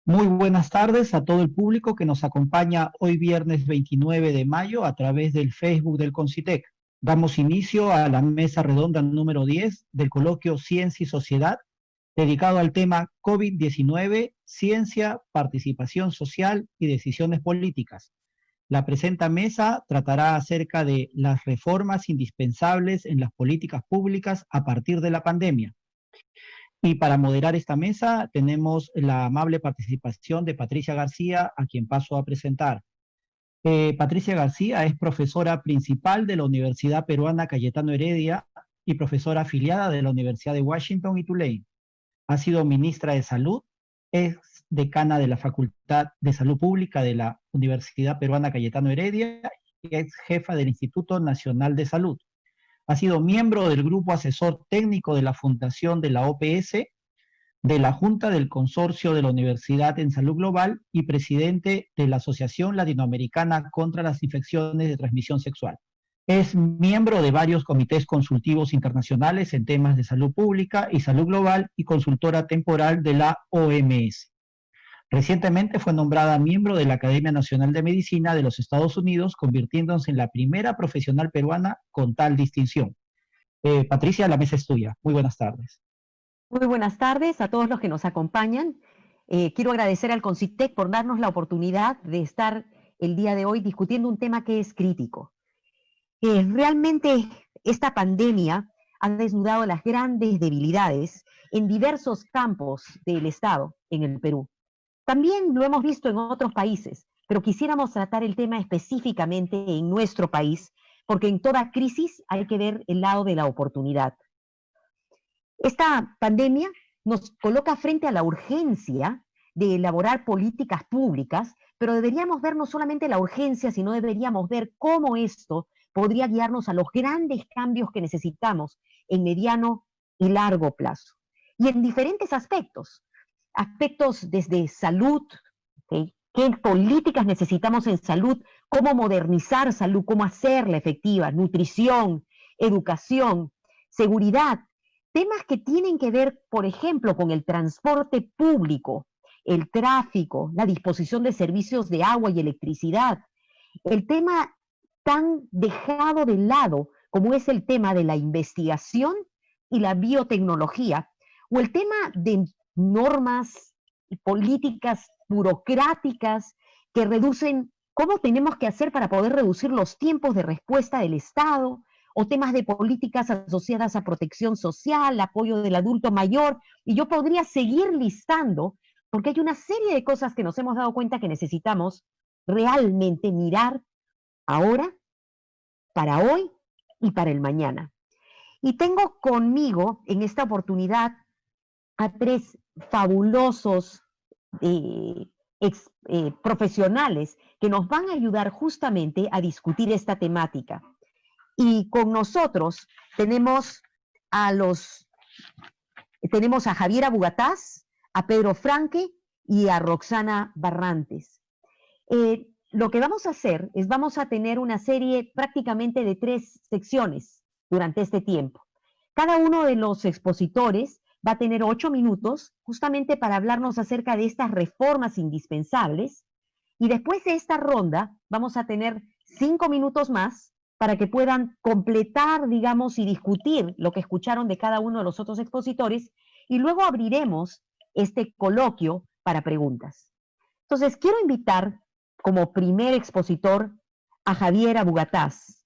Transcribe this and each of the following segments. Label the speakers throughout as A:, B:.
A: Muy buenas tardes a todo el público que nos acompaña hoy viernes 29 de mayo a través del Facebook del Concitec. Damos inicio a la mesa redonda número 10 del coloquio Ciencia y Sociedad, dedicado al tema COVID-19, ciencia, participación social y decisiones políticas. La presenta mesa tratará acerca de las reformas indispensables en las políticas públicas a partir de la pandemia. Y para moderar esta mesa tenemos la amable participación de Patricia García, a quien paso a presentar. Patricia García es profesora principal de la Universidad Peruana Cayetano Heredia y profesora afiliada de la Universidad de Washington y Tulane. Ha sido ministra de Salud, es decana de la Facultad de Salud Pública de la Universidad Peruana Cayetano Heredia y es jefa del Instituto Nacional de Salud. Ha sido miembro del grupo asesor técnico de la Fundación de la OPS, de la Junta del Consorcio de la Universidad en Salud Global y presidente de la Asociación Latinoamericana contra las Infecciones de Transmisión Sexual. Es miembro de varios comités consultivos internacionales en temas de salud pública y salud global y consultora temporal de la OMS. Recientemente fue nombrada miembro de la Academia Nacional de Medicina de los Estados Unidos, convirtiéndose en la primera profesional peruana con tal distinción. Patricia, la mesa es tuya. Muy buenas tardes.
B: Muy buenas tardes a todos los que nos acompañan. Quiero agradecer al Concitec por darnos la oportunidad de estar el día de hoy discutiendo un tema que es crítico. Realmente esta pandemia ha desnudado las grandes debilidades en diversos campos del Estado en el Perú. También lo hemos visto en otros países, pero quisiéramos tratar el tema específicamente en nuestro país, porque en toda crisis hay que ver el lado de la oportunidad. Esta pandemia nos coloca frente a la urgencia de elaborar políticas públicas, pero deberíamos ver no solamente la urgencia, sino deberíamos ver cómo esto podría guiarnos a los grandes cambios que necesitamos en mediano y largo plazo. Y en diferentes aspectos desde salud, ¿okay? ¿Qué políticas necesitamos en salud? ¿Cómo modernizar salud? ¿Cómo hacerla efectiva? Nutrición, educación, seguridad. Temas que tienen que ver, por ejemplo, con el transporte público, el tráfico, la disposición de servicios de agua y electricidad. El tema tan dejado de lado como es el tema de la investigación y la biotecnología, o el tema de normas y políticas burocráticas que reducen cómo tenemos que hacer para poder reducir los tiempos de respuesta del Estado, o temas de políticas asociadas a protección social, apoyo del adulto mayor, y yo podría seguir listando, porque hay una serie de cosas que nos hemos dado cuenta que necesitamos realmente mirar ahora, para hoy y para el mañana. Y tengo conmigo en esta oportunidad a tres fabulosos profesionales que nos van a ayudar justamente a discutir esta temática. Y con nosotros tenemos a Javiera Bugatás, a Pedro Franque y a Roxana Barrantes. Lo que vamos a hacer es vamos a tener una serie prácticamente de 3 secciones durante este tiempo. Cada uno de los expositores va a tener 8 minutos justamente para hablarnos acerca de estas reformas indispensables, y después de esta ronda vamos a tener 5 minutos más para que puedan completar, digamos, y discutir lo que escucharon de cada uno de los otros expositores, y luego abriremos este coloquio para preguntas. Entonces, quiero invitar como primer expositor a Javiera Bugatás.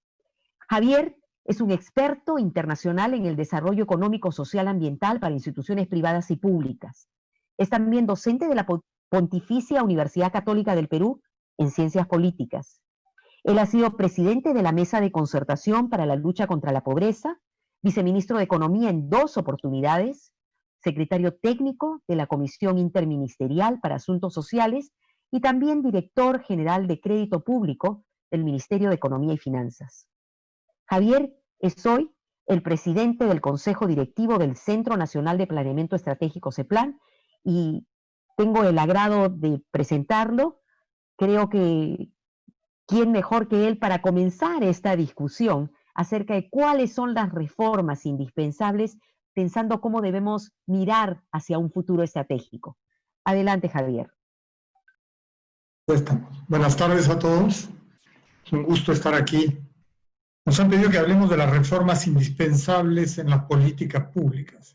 B: Javier es un experto internacional en el desarrollo económico, social, ambiental para instituciones privadas y públicas. Es también docente de la Pontificia Universidad Católica del Perú en Ciencias Políticas. Él ha sido presidente de la Mesa de Concertación para la Lucha contra la Pobreza, viceministro de Economía en 2 oportunidades, secretario técnico de la Comisión Interministerial para Asuntos Sociales y también director general de Crédito Público del Ministerio de Economía y Finanzas. Javier es hoy el presidente del Consejo Directivo del Centro Nacional de Planeamiento Estratégico CEPLAN, y tengo el agrado de presentarlo. Creo que quién mejor que él para comenzar esta discusión acerca de cuáles son las reformas indispensables, pensando cómo debemos mirar hacia un futuro estratégico. Adelante, Javier.
C: Ya estamos. Buenas tardes a todos. Es un gusto estar aquí. Nos han pedido que hablemos de las reformas indispensables en las políticas públicas.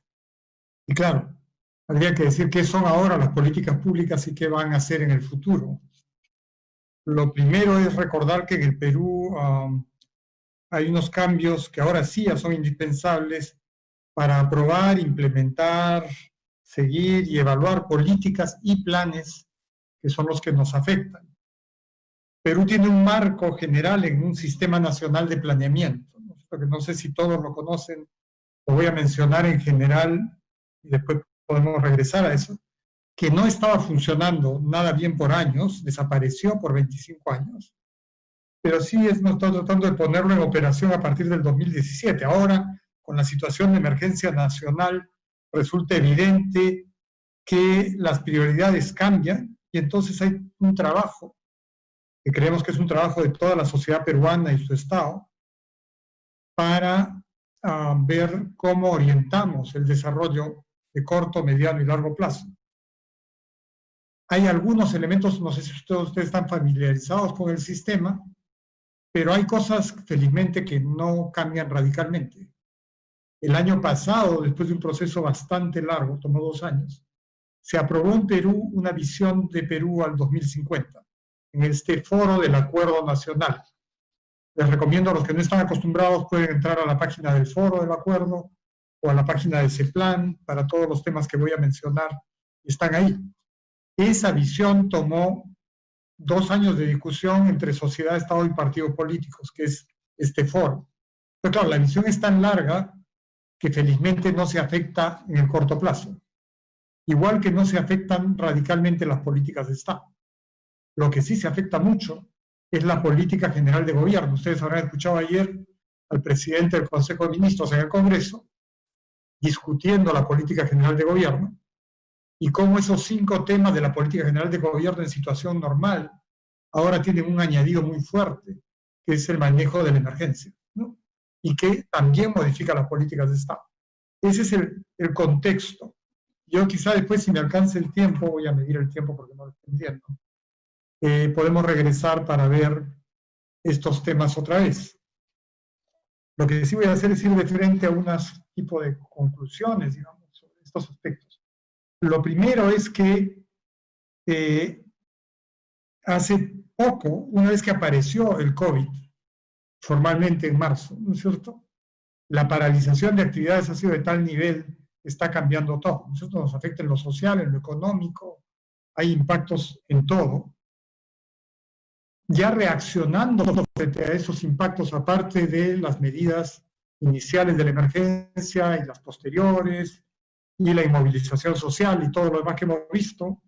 C: Y claro, habría que decir qué son ahora las políticas públicas y qué van a hacer en el futuro. Lo primero es recordar que en el Perú hay unos cambios que ahora sí ya son indispensables para aprobar, implementar, seguir y evaluar políticas y planes que son los que nos afectan. Perú tiene un marco general en un sistema nacional de planeamiento, ¿no? Que no sé si todos lo conocen, lo voy a mencionar en general y después podemos regresar a eso, que no estaba funcionando nada bien por años, desapareció por 25 años, pero sí nos está tratando de ponerlo en operación a partir del 2017. Ahora, con la situación de emergencia nacional, resulta evidente que las prioridades cambian y entonces hay un trabajo, que creemos que es un trabajo de toda la sociedad peruana y su Estado, para ver cómo orientamos el desarrollo de corto, mediano y largo plazo. Hay algunos elementos, no sé si ustedes están familiarizados con el sistema, pero hay cosas, felizmente, que no cambian radicalmente. El año pasado, después de un proceso bastante largo, tomó 2 años, se aprobó en Perú una visión de Perú al 2050, en este foro del Acuerdo Nacional. Les recomiendo a los que no están acostumbrados, pueden entrar a la página del foro del Acuerdo o a la página de CEPLAN para todos los temas que voy a mencionar, están ahí. Esa visión tomó 2 años de discusión entre sociedad, Estado y partidos políticos, que es este foro. Pero claro, la visión es tan larga que felizmente no se afecta en el corto plazo. Igual que no se afectan radicalmente las políticas de Estado. Lo que sí se afecta mucho es la política general de gobierno. Ustedes habrán escuchado ayer al presidente del Consejo de Ministros en el Congreso discutiendo la política general de gobierno y cómo esos 5 temas de la política general de gobierno en situación normal ahora tienen un añadido muy fuerte, que es el manejo de la emergencia, ¿no? Y que también modifica las políticas de Estado. Ese es el contexto. Yo quizá después, si me alcance el tiempo, voy a medir el tiempo porque no lo estoy viendo, podemos regresar para ver estos temas otra vez. Lo que sí voy a hacer es ir de frente a unos tipos de conclusiones, digamos, sobre estos aspectos. Lo primero es que hace poco, una vez que apareció el COVID, formalmente en marzo, ¿no es cierto?, la paralización de actividades ha sido de tal nivel que está cambiando todo, ¿no es cierto?, nos afecta en lo social, en lo económico, hay impactos en todo. Ya reaccionando frente a esos impactos, aparte de las medidas iniciales de la emergencia y las posteriores, y la inmovilización social y todo lo demás que hemos visto,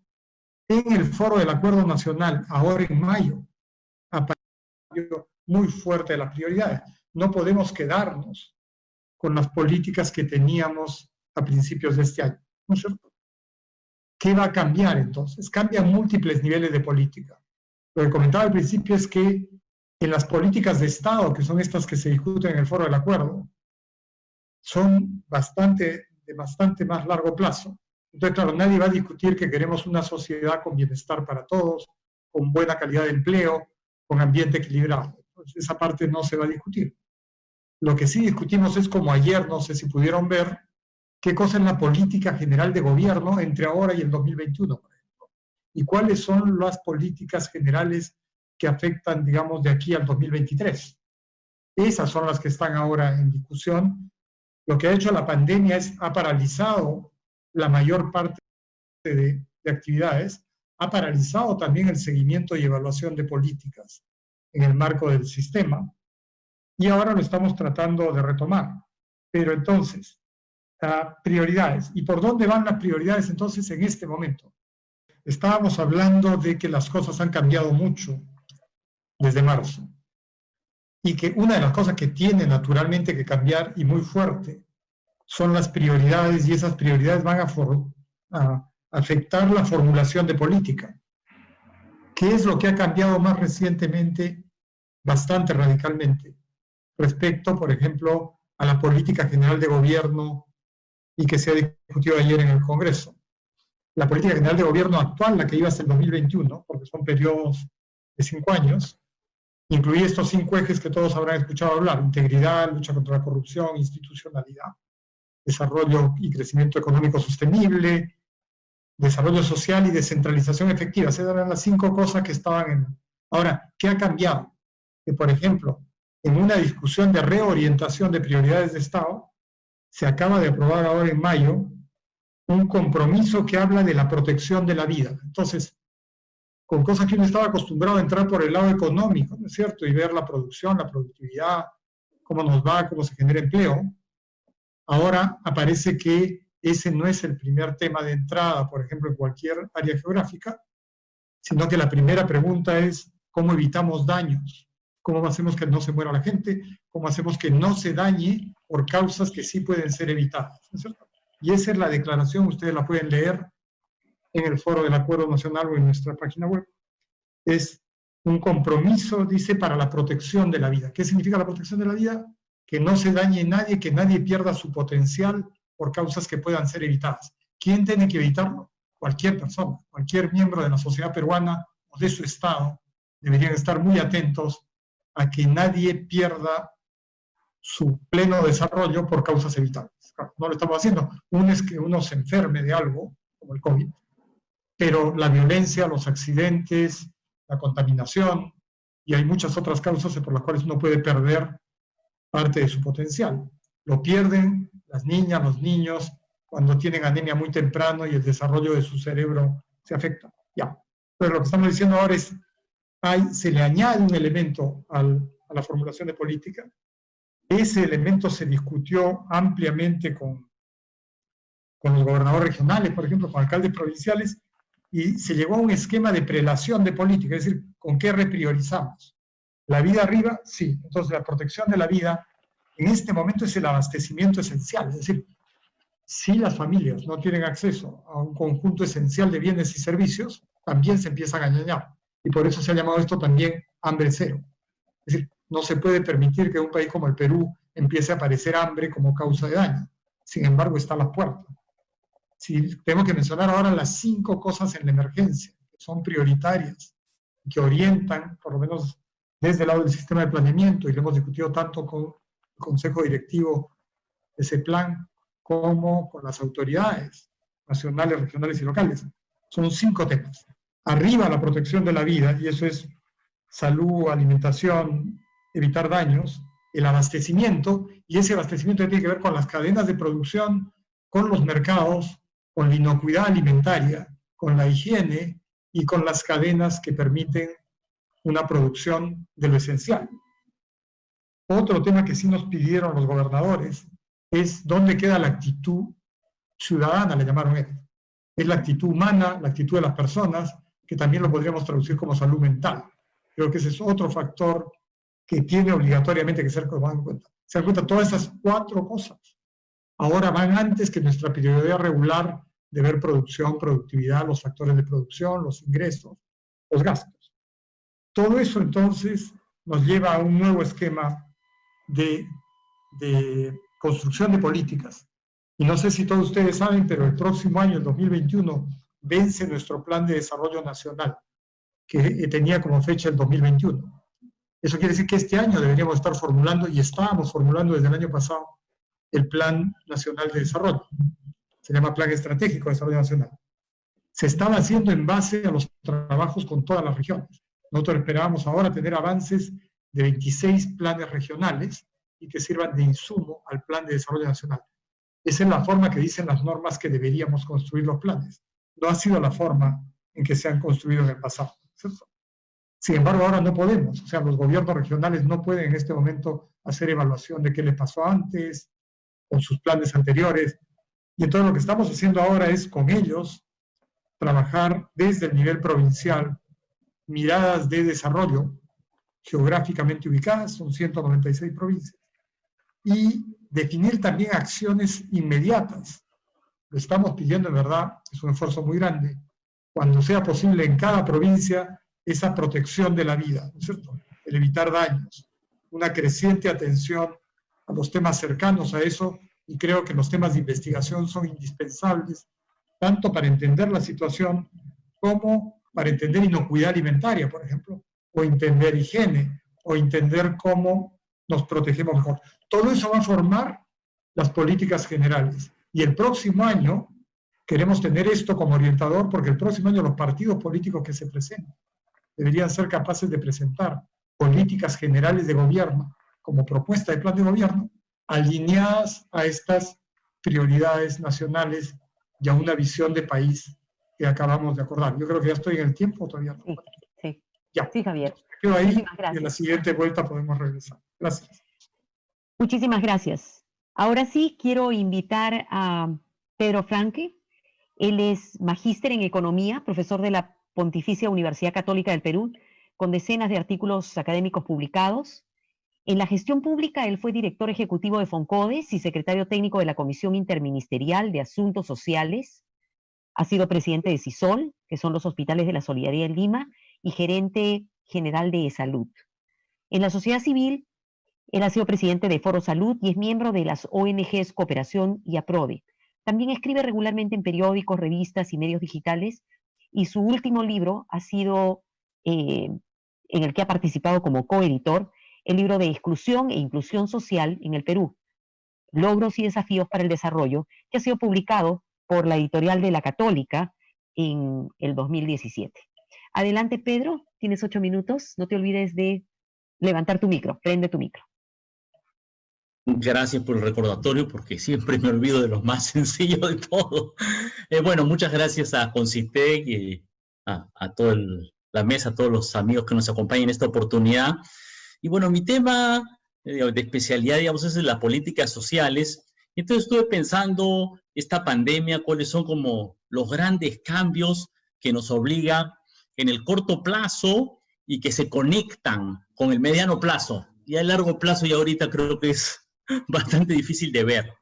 C: en el foro del Acuerdo Nacional, ahora en mayo, apareció muy fuerte las prioridades. No podemos quedarnos con las políticas que teníamos a principios de este año, ¿no es cierto? ¿Qué va a cambiar entonces? Cambian múltiples niveles de política. Lo que comentaba al principio es que en las políticas de Estado, que son estas que se discuten en el foro del acuerdo, son de bastante más largo plazo. Entonces, claro, nadie va a discutir que queremos una sociedad con bienestar para todos, con buena calidad de empleo, con ambiente equilibrado. Entonces, esa parte no se va a discutir. Lo que sí discutimos es, como ayer, no sé si pudieron ver, qué cosa es la política general de gobierno entre ahora y el 2021, por ejemplo. Y cuáles son las políticas generales que afectan, digamos, de aquí al 2023. Esas son las que están ahora en discusión. Lo que ha hecho la pandemia ha paralizado la mayor parte de actividades, ha paralizado también el seguimiento y evaluación de políticas en el marco del sistema, y ahora lo estamos tratando de retomar. Pero entonces, prioridades. ¿Y por dónde van las prioridades entonces en este momento? Estábamos hablando de que las cosas han cambiado mucho desde marzo, y que una de las cosas que tiene naturalmente que cambiar, y muy fuerte, son las prioridades, y esas prioridades van a afectar la formulación de política. ¿Qué es lo que ha cambiado más recientemente, bastante radicalmente, respecto, por ejemplo, a la política general de gobierno y que se ha discutido ayer en el Congreso? la política general de gobierno actual, la que iba hasta el 2021, porque son periodos de 5 años, incluía estos 5 ejes que todos habrán escuchado hablar: integridad, lucha contra la corrupción, institucionalidad, desarrollo y crecimiento económico sostenible, desarrollo social y descentralización efectiva. Esas eran las 5 cosas que estaban en... Ahora, ¿qué ha cambiado? Que, por ejemplo, en una discusión de reorientación de prioridades de Estado, se acaba de aprobar ahora en mayo un compromiso que habla de la protección de la vida. Entonces, con cosas que uno estaba acostumbrado a entrar por el lado económico, ¿no es cierto? Y ver la producción, la productividad, cómo nos va, cómo se genera empleo. Ahora aparece que ese no es el primer tema de entrada, por ejemplo, en cualquier área geográfica, sino que la primera pregunta es cómo evitamos daños, cómo hacemos que no se muera la gente, cómo hacemos que no se dañe por causas que sí pueden ser evitadas, ¿no es cierto? Y esa es la declaración, ustedes la pueden leer en el Foro del Acuerdo Nacional o en nuestra página web. Es un compromiso, dice, para la protección de la vida. ¿Qué significa la protección de la vida? Que no se dañe nadie, que nadie pierda su potencial por causas que puedan ser evitadas. ¿Quién tiene que evitarlo? Cualquier persona, cualquier miembro de la sociedad peruana o de su Estado deberían estar muy atentos a que nadie pierda su pleno desarrollo por causas evitables. Claro, no lo estamos haciendo. Uno es que uno se enferme de algo, como el COVID, pero la violencia, los accidentes, la contaminación, y hay muchas otras causas por las cuales uno puede perder parte de su potencial. Lo pierden las niñas, los niños, cuando tienen anemia muy temprano y el desarrollo de su cerebro se afecta. Ya. Pero lo que estamos diciendo ahora es, se le añade un elemento a la formulación de política. Ese elemento se discutió ampliamente con los gobernadores regionales, por ejemplo, con alcaldes provinciales, y se llegó a un esquema de prelación de política, es decir, ¿con qué repriorizamos? ¿La vida arriba? Sí. Entonces, la protección de la vida en este momento es el abastecimiento esencial, es decir, si las familias no tienen acceso a un conjunto esencial de bienes y servicios, también se empiezan a dañar. Y por eso se ha llamado esto también hambre cero. Es decir, no se puede permitir que en un país como el Perú empiece a aparecer hambre como causa de daño. Sin embargo, está a las puertas. Si tengo que mencionar ahora las 5 cosas en la emergencia, que son prioritarias, que orientan, por lo menos desde el lado del sistema de planeamiento, y lo hemos discutido tanto con el Consejo Directivo de ese plan, como con las autoridades nacionales, regionales y locales. Son 5 temas. Arriba, la protección de la vida, y eso es salud, alimentación, evitar daños, el abastecimiento, y ese abastecimiento tiene que ver con las cadenas de producción, con los mercados, con la inocuidad alimentaria, con la higiene y con las cadenas que permiten una producción de lo esencial. Otro tema que sí nos pidieron los gobernadores es dónde queda la actitud ciudadana, le llamaron ellos. Es la actitud humana, la actitud de las personas, que también lo podríamos traducir como salud mental. Creo que ese es otro factor que tiene obligatoriamente que ser tomado en cuenta. Se dan cuenta, todas esas 4 cosas ahora van antes que nuestra prioridad regular de ver producción, productividad, los factores de producción, los ingresos, los gastos. Todo eso entonces nos lleva a un nuevo esquema de construcción de políticas. Y no sé si todos ustedes saben, pero el próximo año, el 2021, vence nuestro Plan de Desarrollo Nacional, que tenía como fecha el 2021. Eso quiere decir que este año deberíamos estar formulando, y estábamos formulando desde el año pasado, el Plan Nacional de Desarrollo. Se llama Plan Estratégico de Desarrollo Nacional. Se estaba haciendo en base a los trabajos con todas las regiones. Nosotros esperábamos ahora tener avances de 26 planes regionales y que sirvan de insumo al Plan de Desarrollo Nacional. Esa es la forma que dicen las normas que deberíamos construir los planes. No ha sido la forma en que se han construido en el pasado, ¿cierto? Sin embargo, ahora no podemos. O sea, los gobiernos regionales no pueden en este momento hacer evaluación de qué les pasó antes, con sus planes anteriores. Y entonces lo que estamos haciendo ahora es con ellos trabajar desde el nivel provincial, miradas de desarrollo geográficamente ubicadas, son 196 provincias, y definir también acciones inmediatas. Lo estamos pidiendo, en verdad, es un esfuerzo muy grande, cuando sea posible en cada provincia, esa protección de la vida, ¿no es cierto? El evitar daños, una creciente atención a los temas cercanos a eso, y creo que los temas de investigación son indispensables tanto para entender la situación como para entender inocuidad alimentaria, por ejemplo, o entender higiene, o entender cómo nos protegemos mejor. Todo eso va a formar las políticas generales. Y el próximo año queremos tener esto como orientador, porque el próximo año los partidos políticos que se presenten deberían ser capaces de presentar políticas generales de gobierno como propuesta de plan de gobierno alineadas a estas prioridades nacionales y a una visión de país que acabamos de acordar. Yo creo que ya estoy en el tiempo, todavía no.
B: Sí,
C: ya.
B: Sí, Javier.
C: Quedo ahí y en la siguiente vuelta podemos regresar. Gracias.
B: Muchísimas gracias. Ahora sí quiero invitar a Pedro Franque. Él es magíster en economía, profesor de la Pontificia Universidad Católica del Perú, con decenas de artículos académicos publicados. En la gestión pública, él fue director ejecutivo de Foncodes y secretario técnico de la Comisión Interministerial de Asuntos Sociales. Ha sido presidente de CISOL, que son los hospitales de la Solidaridad en Lima, y gerente general de Salud. En la sociedad civil, él ha sido presidente de Foro Salud y es miembro de las ONGs Cooperación y APRODE. También escribe regularmente en periódicos, revistas y medios digitales, y su último libro ha sido, en el que ha participado como coeditor, el libro de Exclusión e Inclusión Social en el Perú, Logros y Desafíos para el Desarrollo, que ha sido publicado por la editorial de La Católica en el 2017. Adelante, Pedro, tienes 8 minutos. No te olvides de levantar tu micro, prende tu micro.
D: Gracias por el recordatorio, porque siempre me olvido de lo más sencillo de todo. Bueno, muchas gracias a Concitec y a toda la mesa, a todos los amigos que nos acompañan en esta oportunidad. Y bueno, mi tema de especialidad, digamos, es de las políticas sociales. Entonces estuve pensando esta pandemia, cuáles son como los grandes cambios que nos obligan en el corto plazo y que se conectan con el mediano plazo. Y a largo plazo y ahorita creo que es bastante difícil de ver.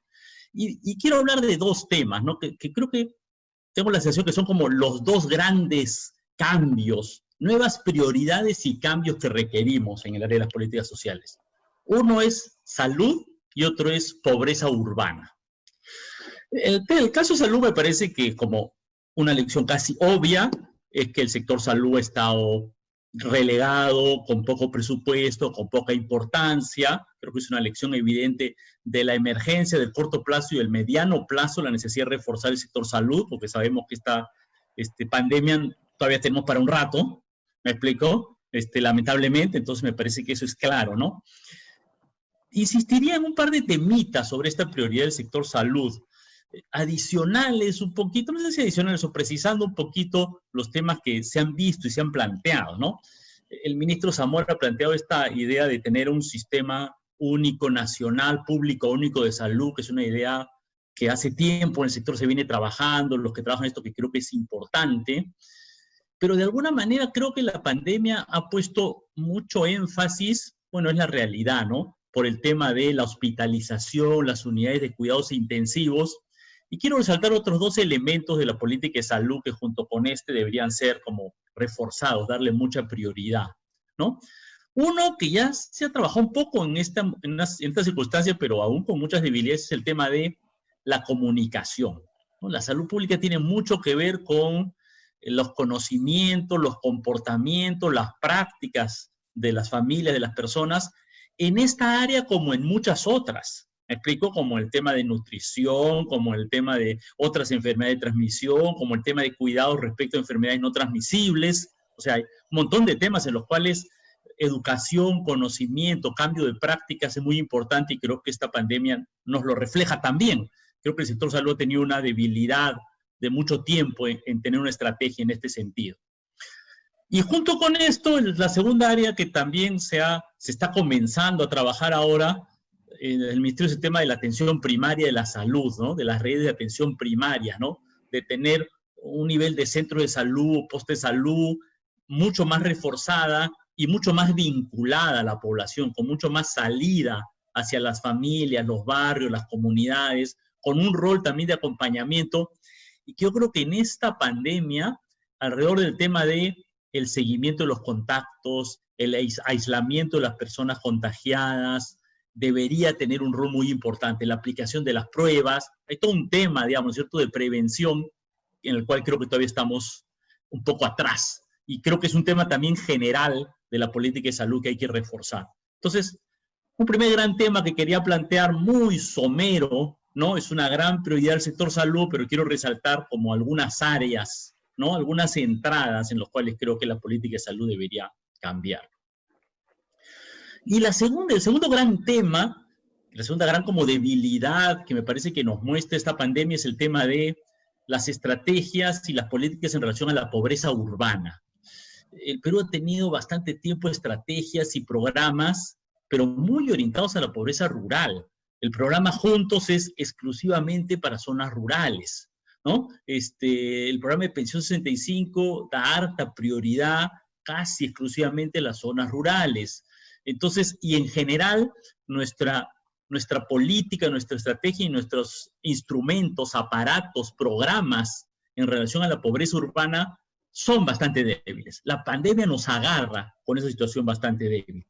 D: Y quiero hablar de dos temas, ¿no? Que creo que tengo la sensación que son como los dos grandes cambios, nuevas prioridades y cambios que requerimos en el área de las políticas sociales. Uno es salud y otro es pobreza urbana. El caso de salud me parece que como una lección casi obvia es que el sector salud ha estado relegado, con poco presupuesto, con poca importancia. Creo que es una lección evidente de la emergencia del corto plazo y del mediano plazo, la necesidad de reforzar el sector salud, porque sabemos que esta pandemia todavía tenemos para un rato, ¿me explico? Lamentablemente, entonces me parece que eso es claro, ¿no? Insistiría en un par de temitas sobre esta prioridad del sector salud, adicionales un poquito, no sé si adicionales o precisando un poquito los temas que se han visto y se han planteado, ¿no? El ministro Zamora ha planteado esta idea de tener un sistema único, nacional, público único de salud, que es una idea que hace tiempo en el sector se viene trabajando, los que trabajan esto que creo que es importante, pero de alguna manera creo que la pandemia ha puesto mucho énfasis, bueno, es la realidad, ¿no? Por el tema de la hospitalización, las unidades de cuidados intensivos. Y quiero resaltar otros dos elementos de la política de salud que junto con deberían ser como reforzados, darle mucha prioridad, ¿no? Uno que ya se ha trabajado un poco en esta circunstancia, pero aún con muchas debilidades, es el tema de la comunicación, ¿no? La salud pública tiene mucho que ver con los conocimientos, los comportamientos, las prácticas de las familias, de las personas, en esta área como en muchas otras. Me explico, como el tema de nutrición, como el tema de otras enfermedades de transmisión, como el tema de cuidados respecto a enfermedades no transmisibles. O sea, hay un montón de temas en los cuales educación, conocimiento, cambio de prácticas es muy importante y creo que esta pandemia nos lo refleja también. Creo que el sector salud ha tenido una debilidad de mucho tiempo en tener una estrategia en este sentido. Y junto con esto, la segunda área que también se está comenzando a trabajar ahora, el Ministerio, es el tema de la atención primaria de la salud, ¿no? De las redes de atención primaria, ¿no? De tener un nivel de centro de salud, poste de salud, mucho más reforzada y mucho más vinculada a la población, con mucho más salida hacia las familias, los barrios, las comunidades, con un rol también de acompañamiento. Y que yo creo que en esta pandemia, alrededor del tema de el seguimiento de los contactos, el aislamiento de las personas contagiadas, debería tener un rol muy importante, la aplicación de las pruebas. Hay todo un tema, digamos, ¿cierto?, de prevención en el cual creo que todavía estamos un poco atrás. Y creo que es un tema también general de la política de salud que hay que reforzar. Entonces, un primer gran tema que quería plantear, muy somero, ¿no? Es una gran prioridad del sector salud, pero quiero resaltar como algunas áreas, ¿no? Algunas entradas en las cuales creo que la política de salud debería cambiar. Y el segundo gran tema, la segunda gran como debilidad que me parece que nos muestra esta pandemia es el tema de las estrategias y las políticas en relación a la pobreza urbana. El Perú ha tenido bastante tiempo estrategias y programas, pero muy orientados a la pobreza rural. El programa Juntos es exclusivamente para zonas rurales, ¿no? El programa de Pensión 65 da harta prioridad casi exclusivamente a las zonas rurales. Entonces, y en general, nuestra política, nuestra estrategia y nuestros instrumentos, aparatos, programas en relación a la pobreza urbana son bastante débiles. La pandemia nos agarra con esa situación bastante débil.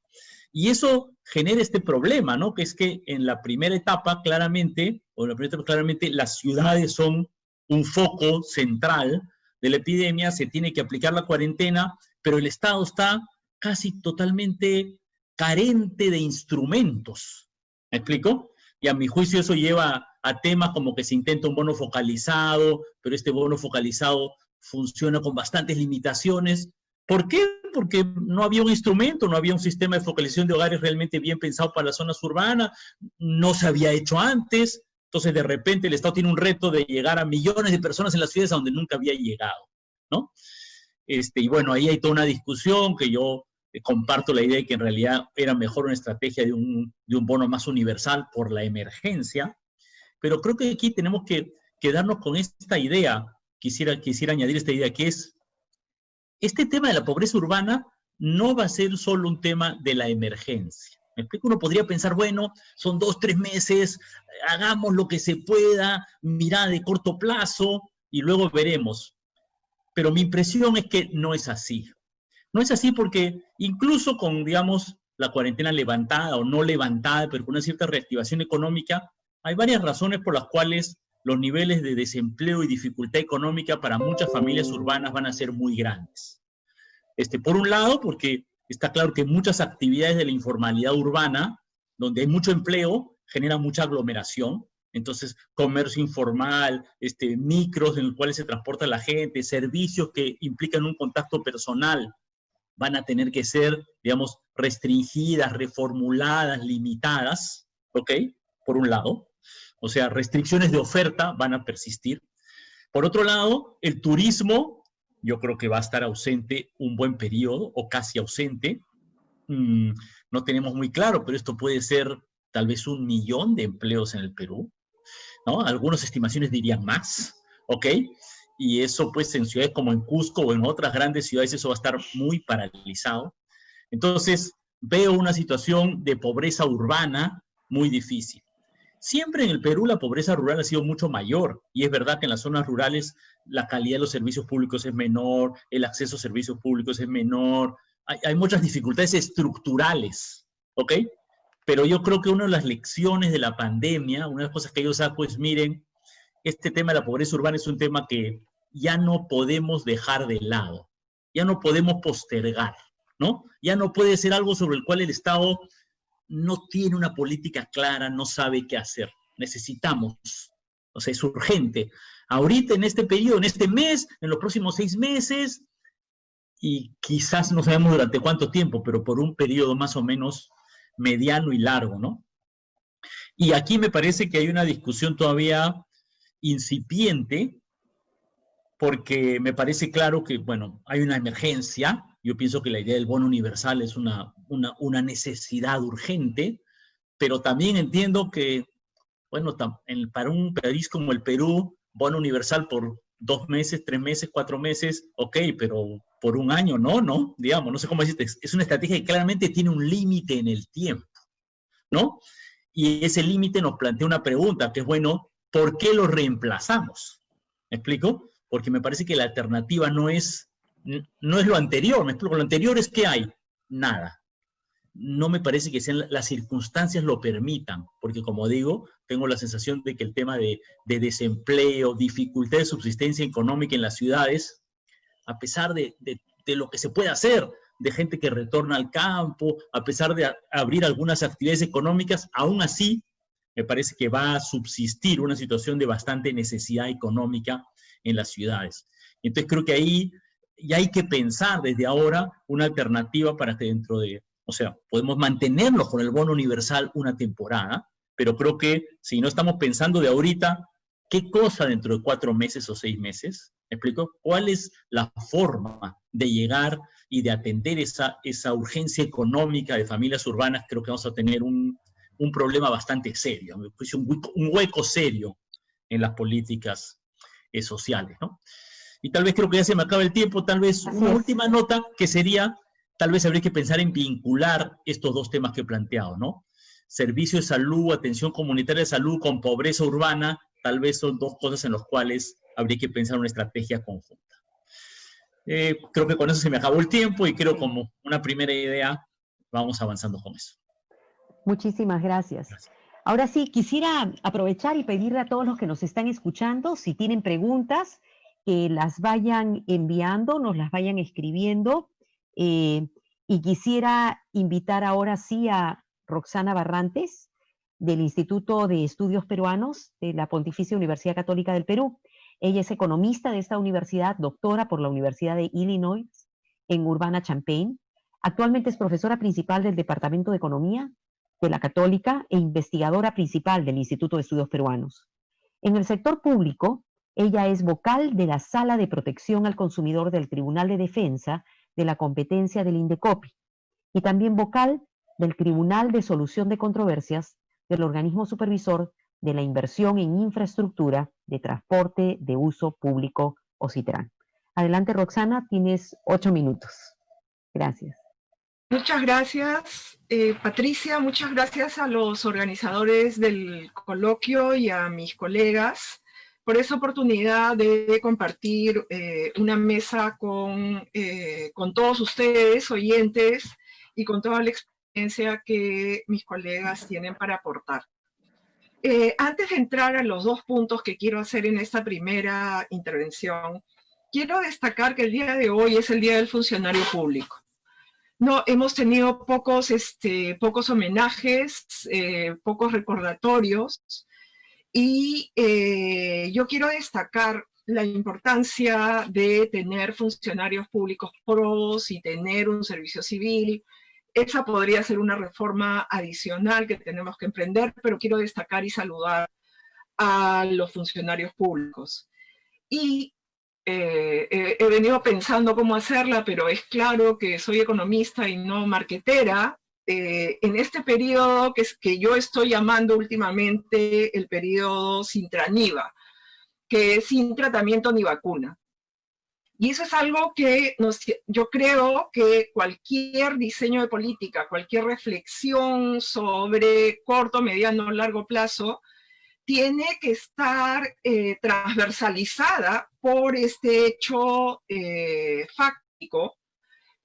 D: Y eso genera este problema, ¿no? Que es que en la primera etapa, claramente, las ciudades son un foco central de la epidemia, se tiene que aplicar la cuarentena, pero el Estado está casi totalmente carente de instrumentos. ¿Me explico? Y a mi juicio eso lleva a temas como que se intenta un bono focalizado, pero este bono focalizado funciona con bastantes limitaciones. ¿Por qué? Porque no había un instrumento, no había un sistema de focalización de hogares realmente bien pensado para las zonas urbanas, no se había hecho antes, entonces de repente el Estado tiene un reto de llegar a millones de personas en las ciudades a donde nunca había llegado, ¿no? Y bueno, ahí hay toda una discusión que yo comparto la idea de que en realidad era mejor una estrategia de un bono más universal por la emergencia, pero creo que aquí tenemos que quedarnos con esta idea, quisiera añadir esta idea, que es, este tema de la pobreza urbana no va a ser solo un tema de la emergencia. ¿Me explico? Uno podría pensar, bueno, son 2, 3 meses, hagamos lo que se pueda, mirada de corto plazo, y luego veremos. Pero mi impresión es que no es así. No es así porque incluso con, digamos, la cuarentena levantada o no levantada, pero con una cierta reactivación económica, hay varias razones por las cuales los niveles de desempleo y dificultad económica para muchas familias urbanas van a ser muy grandes. Por un lado, porque está claro que muchas actividades de la informalidad urbana, donde hay mucho empleo, generan mucha aglomeración. Entonces, comercio informal, micros en los cuales se transporta la gente, servicios que implican un contacto personal, van a tener que ser, digamos, restringidas, reformuladas, limitadas, ¿ok? Por un lado. O sea, restricciones de oferta van a persistir. Por otro lado, el turismo, yo creo que va a estar ausente un buen periodo, o casi ausente. No tenemos muy claro, pero esto puede ser tal vez 1 millón de empleos en el Perú, ¿no? Algunas estimaciones dirían más, ¿ok? Y eso, pues, en ciudades como en Cusco o en otras grandes ciudades, eso va a estar muy paralizado. Entonces, veo una situación de pobreza urbana muy difícil. Siempre en el Perú la pobreza rural ha sido mucho mayor, y es verdad que en las zonas rurales la calidad de los servicios públicos es menor, el acceso a servicios públicos es menor, hay muchas dificultades estructurales, ¿ok? Pero yo creo que una de las lecciones de la pandemia, una de las cosas que yo saco es, miren, este tema de la pobreza urbana es un tema que ya no podemos dejar de lado, ya no podemos postergar, ¿no? Ya no puede ser algo sobre el cual el Estado no tiene una política clara, no sabe qué hacer. Necesitamos, o sea, es urgente. Ahorita, en este periodo, en este mes, en los próximos 6 meses, y quizás no sabemos durante cuánto tiempo, pero por un periodo más o menos mediano y largo, ¿no? Y aquí me parece que hay una discusión todavía incipiente, porque me parece claro que, bueno, hay una emergencia. Yo pienso que la idea del bono universal es una necesidad urgente, pero también entiendo que, bueno, para un país como el Perú, bono universal por 2 meses, 3 meses, 4 meses, ok, pero por 1 año no, digamos, no sé cómo decirte, es una estrategia que claramente tiene un límite en el tiempo, ¿no? Y ese límite nos plantea una pregunta, que es, bueno, ¿por qué lo reemplazamos? ¿Me explico? Porque me parece que la alternativa no es lo anterior, ¿me explico? Lo anterior es ¿qué hay? Nada. no me parece que sean, las circunstancias lo permitan, porque como digo, tengo la sensación de que el tema de desempleo, dificultad de subsistencia económica en las ciudades, a pesar de lo que se puede hacer, de gente que retorna al campo, a pesar de abrir algunas actividades económicas, aún así me parece que va a subsistir una situación de bastante necesidad económica en las ciudades. Entonces creo que ahí ya hay que pensar desde ahora una alternativa para que dentro de, o sea, podemos mantenernos con el bono universal una temporada, pero creo que si no estamos pensando de ahorita, ¿qué cosa dentro de 4 meses o 6 meses? ¿Me explico? ¿Cuál es la forma de llegar y de atender esa urgencia económica de familias urbanas? Creo que vamos a tener un problema bastante serio, un hueco serio en las políticas sociales, ¿no? Y tal vez creo que ya se me acaba el tiempo, tal vez una última nota que sería, tal vez habría que pensar en vincular estos dos temas que he planteado, ¿no? Servicio de salud, atención comunitaria de salud con pobreza urbana, tal vez son dos cosas en las cuales habría que pensar una estrategia conjunta. Creo que con eso se me acabó el tiempo y creo como una primera idea vamos avanzando con eso.
B: Muchísimas gracias. Ahora sí, quisiera aprovechar y pedirle a todos los que nos están escuchando, si tienen preguntas, que las vayan enviando, nos las vayan escribiendo. Y quisiera invitar ahora sí a Roxana Barrantes, del Instituto de Estudios Peruanos de la Pontificia Universidad Católica del Perú. Ella es economista de esta universidad, doctora por la Universidad de Illinois en Urbana-Champaign. Actualmente es profesora principal del Departamento de Economía de la Católica e investigadora principal del Instituto de Estudios Peruanos. En el sector público, ella es vocal de la Sala de Protección al Consumidor del Tribunal de Defensa de la Competencia del INDECOPI y también vocal del Tribunal de Solución de Controversias del Organismo Supervisor de la Inversión en Infraestructura de Transporte de Uso Público, OCITRAN. Adelante, Roxana, tienes 8 minutos. Gracias.
E: Muchas gracias, Patricia. Muchas gracias a los organizadores del coloquio y a mis colegas por esa oportunidad de compartir una mesa con todos ustedes, oyentes, y con toda la experiencia que mis colegas tienen para aportar. Antes de entrar a los 2 puntos que quiero hacer en esta primera intervención, quiero destacar que el día de hoy es el Día del Funcionario Público. No, hemos tenido pocos homenajes, pocos recordatorios, y yo quiero destacar la importancia de tener funcionarios públicos pros y tener un servicio civil. Esa podría ser una reforma adicional que tenemos que emprender, pero quiero destacar y saludar a los funcionarios públicos. Y he venido pensando cómo hacerla, pero es claro que soy economista y no marquetera. En este periodo que yo estoy llamando últimamente el periodo sin TRANIVA, que es sin tratamiento ni vacuna. Y eso es algo que yo creo que cualquier diseño de política, cualquier reflexión sobre corto, mediano, largo plazo, tiene que estar transversalizada por este hecho fáctico,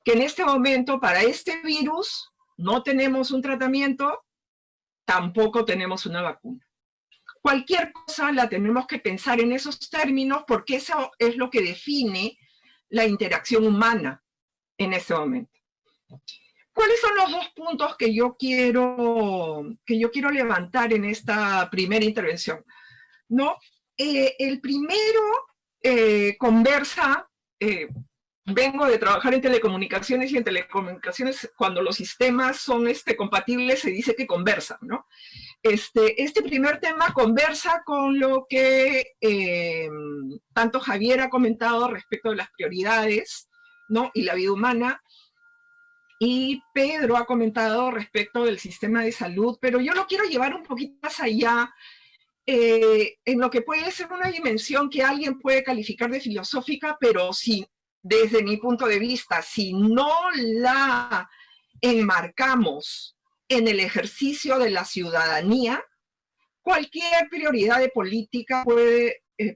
E: que en este momento para este virus no tenemos un tratamiento, tampoco tenemos una vacuna. Cualquier cosa la tenemos que pensar en esos términos porque eso es lo que define la interacción humana en este momento. ¿Cuáles son los 2 puntos que yo quiero levantar en esta primera intervención? ¿No? El primero conversa, vengo de trabajar en telecomunicaciones y en telecomunicaciones cuando los sistemas son compatibles se dice que conversan, ¿no? Este primer tema conversa con lo que tanto Javier ha comentado respecto de las prioridades, ¿no? Y la vida humana, y Pedro ha comentado respecto del sistema de salud, pero yo lo quiero llevar un poquito más allá, en lo que puede ser una dimensión que alguien puede calificar de filosófica, pero si, desde mi punto de vista, si no la enmarcamos en el ejercicio de la ciudadanía, cualquier prioridad de política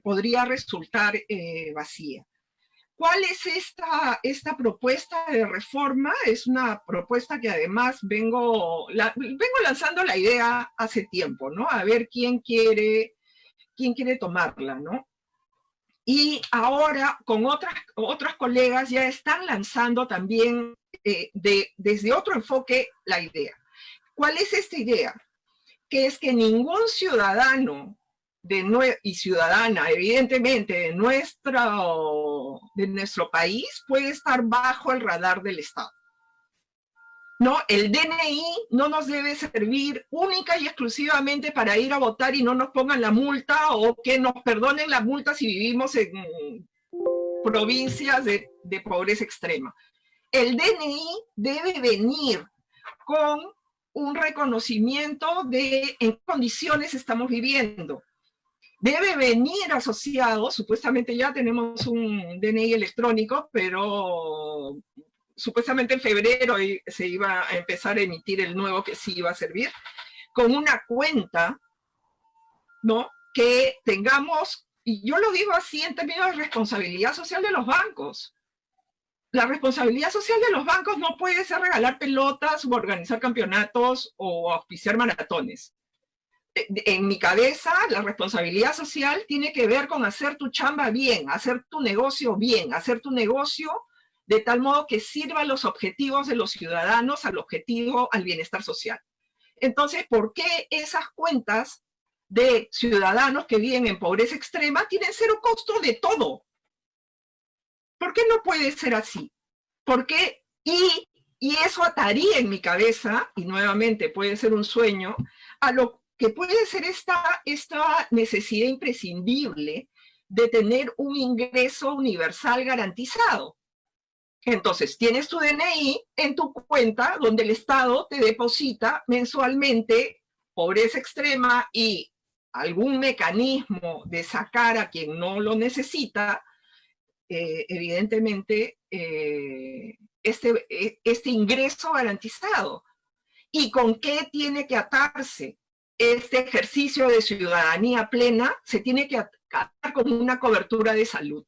E: podría resultar vacía. ¿Cuál es esta propuesta de reforma? Es una propuesta que además vengo lanzando la idea hace tiempo, ¿no? A ver quién quiere tomarla, ¿no? Y ahora con otras colegas ya están lanzando también desde otro enfoque la idea. ¿Cuál es esta idea? Que es que ningún ciudadano y ciudadana, evidentemente, de nuestro país puede estar bajo el radar del Estado. ¿No? El DNI no nos debe servir única y exclusivamente para ir a votar y no nos pongan la multa, o que nos perdonen la multa si vivimos en provincias de pobreza extrema. El DNI debe venir con un reconocimiento de en qué condiciones estamos viviendo. Debe venir asociado, supuestamente ya tenemos un DNI electrónico, pero supuestamente en febrero se iba a empezar a emitir el nuevo que sí iba a servir, con una cuenta, ¿no? Que tengamos, y yo lo digo así en términos de responsabilidad social de los bancos. La responsabilidad social de los bancos no puede ser regalar pelotas o organizar campeonatos o auspiciar maratones. En mi cabeza, la responsabilidad social tiene que ver con hacer tu chamba bien, hacer tu negocio bien, hacer tu negocio de tal modo que sirva a los objetivos de los ciudadanos, al bienestar social. Entonces, ¿por qué esas cuentas de ciudadanos que viven en pobreza extrema tienen cero costo de todo? ¿Por qué no puede ser así? ¿Por qué? Y eso ataría en mi cabeza, y nuevamente puede ser un sueño, a lo que puede ser esta necesidad imprescindible de tener un ingreso universal garantizado. Entonces, tienes tu DNI en tu cuenta donde el Estado te deposita mensualmente pobreza extrema y algún mecanismo de sacar a quien no lo necesita, evidentemente, este ingreso garantizado. ¿Y con qué tiene que atarse? Este ejercicio de ciudadanía plena se tiene que atar con una cobertura de salud.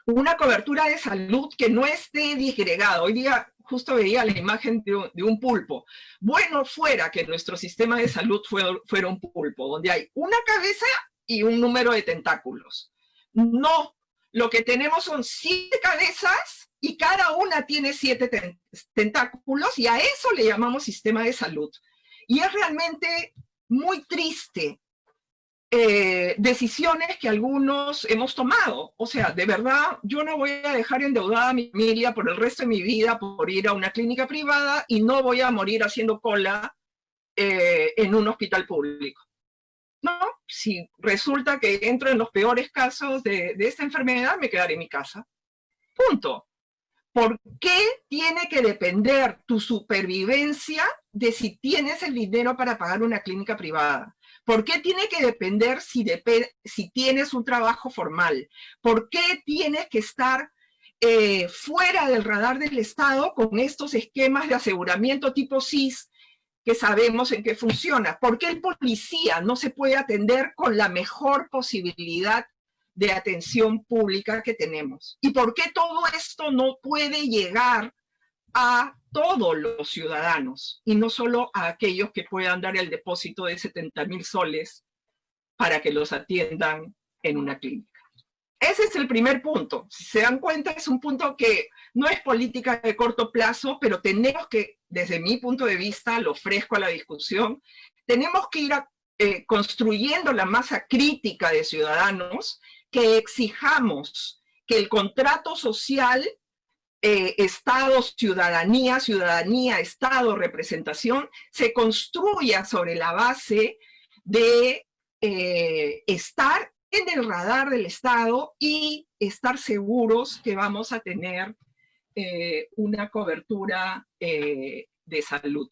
E: Una cobertura de salud que no esté disgregada. Hoy día justo veía la imagen de un pulpo. Bueno fuera que nuestro sistema de salud fuera un pulpo, donde hay una cabeza y un número de tentáculos. No, lo que tenemos son 7 cabezas y cada una tiene 7 tentáculos, y a eso le llamamos sistema de salud. Y es realmente muy triste decisiones que algunos hemos tomado. O sea, de verdad, yo no voy a dejar endeudada a mi familia por el resto de mi vida por ir a una clínica privada, y no voy a morir haciendo cola en un hospital público. No, si resulta que entro en los peores casos de esta enfermedad, me quedaré en mi casa. Punto. ¿Por qué tiene que depender tu supervivencia de si tienes el dinero para pagar una clínica privada? ¿Por qué tiene que depender si tienes un trabajo formal? ¿Por qué tienes que estar fuera del radar del Estado con estos esquemas de aseguramiento tipo SIS que sabemos en qué funciona? ¿Por qué el policía no se puede atender con la mejor posibilidad de atención pública que tenemos? ¿Y por qué todo esto no puede llegar a todos los ciudadanos y no solo a aquellos que puedan dar el depósito de 70.000 soles para que los atiendan en una clínica? Ese es el primer punto. Si se dan cuenta, es un punto que no es política de corto plazo, pero tenemos que, desde mi punto de vista, lo ofrezco a la discusión, tenemos que ir construyendo la masa crítica de ciudadanos que exijamos que el contrato social, Estado, ciudadanía, ciudadanía, Estado, representación, se construya sobre la base de estar en el radar del Estado y estar seguros que vamos a tener una cobertura de salud.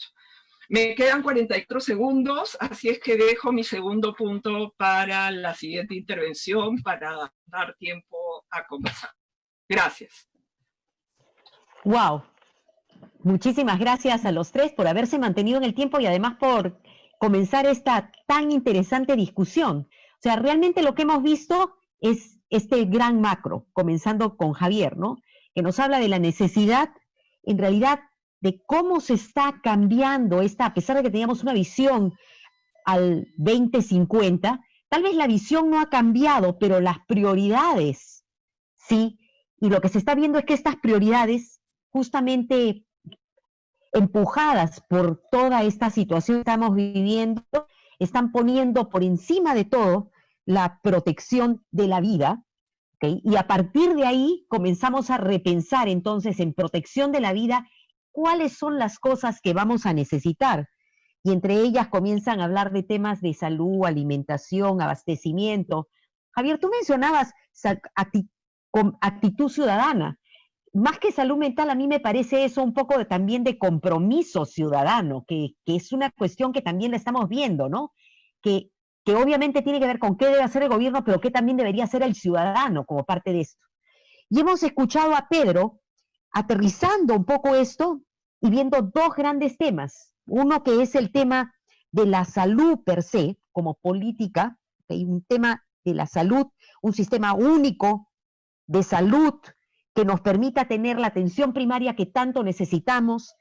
E: Me quedan 43 segundos, así es que dejo mi segundo punto para la siguiente intervención para dar tiempo a conversar. Gracias.
B: Wow. Muchísimas gracias a los tres por haberse mantenido en el tiempo y además por comenzar esta tan interesante discusión. O sea, realmente lo que hemos visto es este gran macro, comenzando con Javier, ¿no? Que nos habla de la necesidad, en realidad, de cómo se está cambiando esta, a pesar de que teníamos una visión al 2050, tal vez la visión no ha cambiado, pero las prioridades, sí, y lo que se está viendo es que estas prioridades, justamente empujadas por toda esta situación que estamos viviendo, están poniendo por encima de todo la protección de la vida, ¿okay? Y a partir de ahí comenzamos a repensar entonces en protección de la vida cuáles son las cosas que vamos a necesitar. Y entre ellas comienzan a hablar de temas de salud, alimentación, abastecimiento. Javier, tú mencionabas actitud ciudadana. Más que salud mental, a mí me parece eso un poco también de compromiso ciudadano, que es una cuestión que también la estamos viendo, ¿no? Que obviamente tiene que ver con qué debe hacer el gobierno, pero qué también debería hacer el ciudadano como parte de esto. Y hemos escuchado a Pedro aterrizando un poco esto y viendo dos grandes temas. Uno que es el tema de la salud per se, como política, ¿okay? Un tema de la salud, un sistema único de salud que nos permita tener la atención primaria que tanto necesitamos,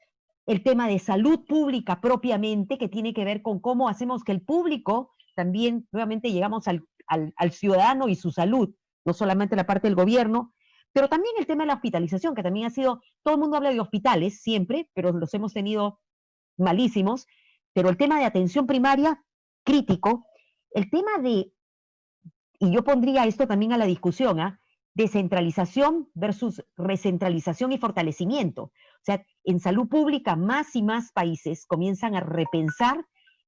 B: el tema de salud pública propiamente, que tiene que ver con cómo hacemos que el público, también nuevamente llegamos al ciudadano y su salud, no solamente la parte del gobierno, pero también el tema de la hospitalización, que también ha sido, todo el mundo habla de hospitales siempre, pero los hemos tenido malísimos, pero el tema de atención primaria, crítico, el tema de, y yo pondría esto también a la discusión, descentralización versus recentralización y fortalecimiento. O sea, en salud pública más y más países comienzan a repensar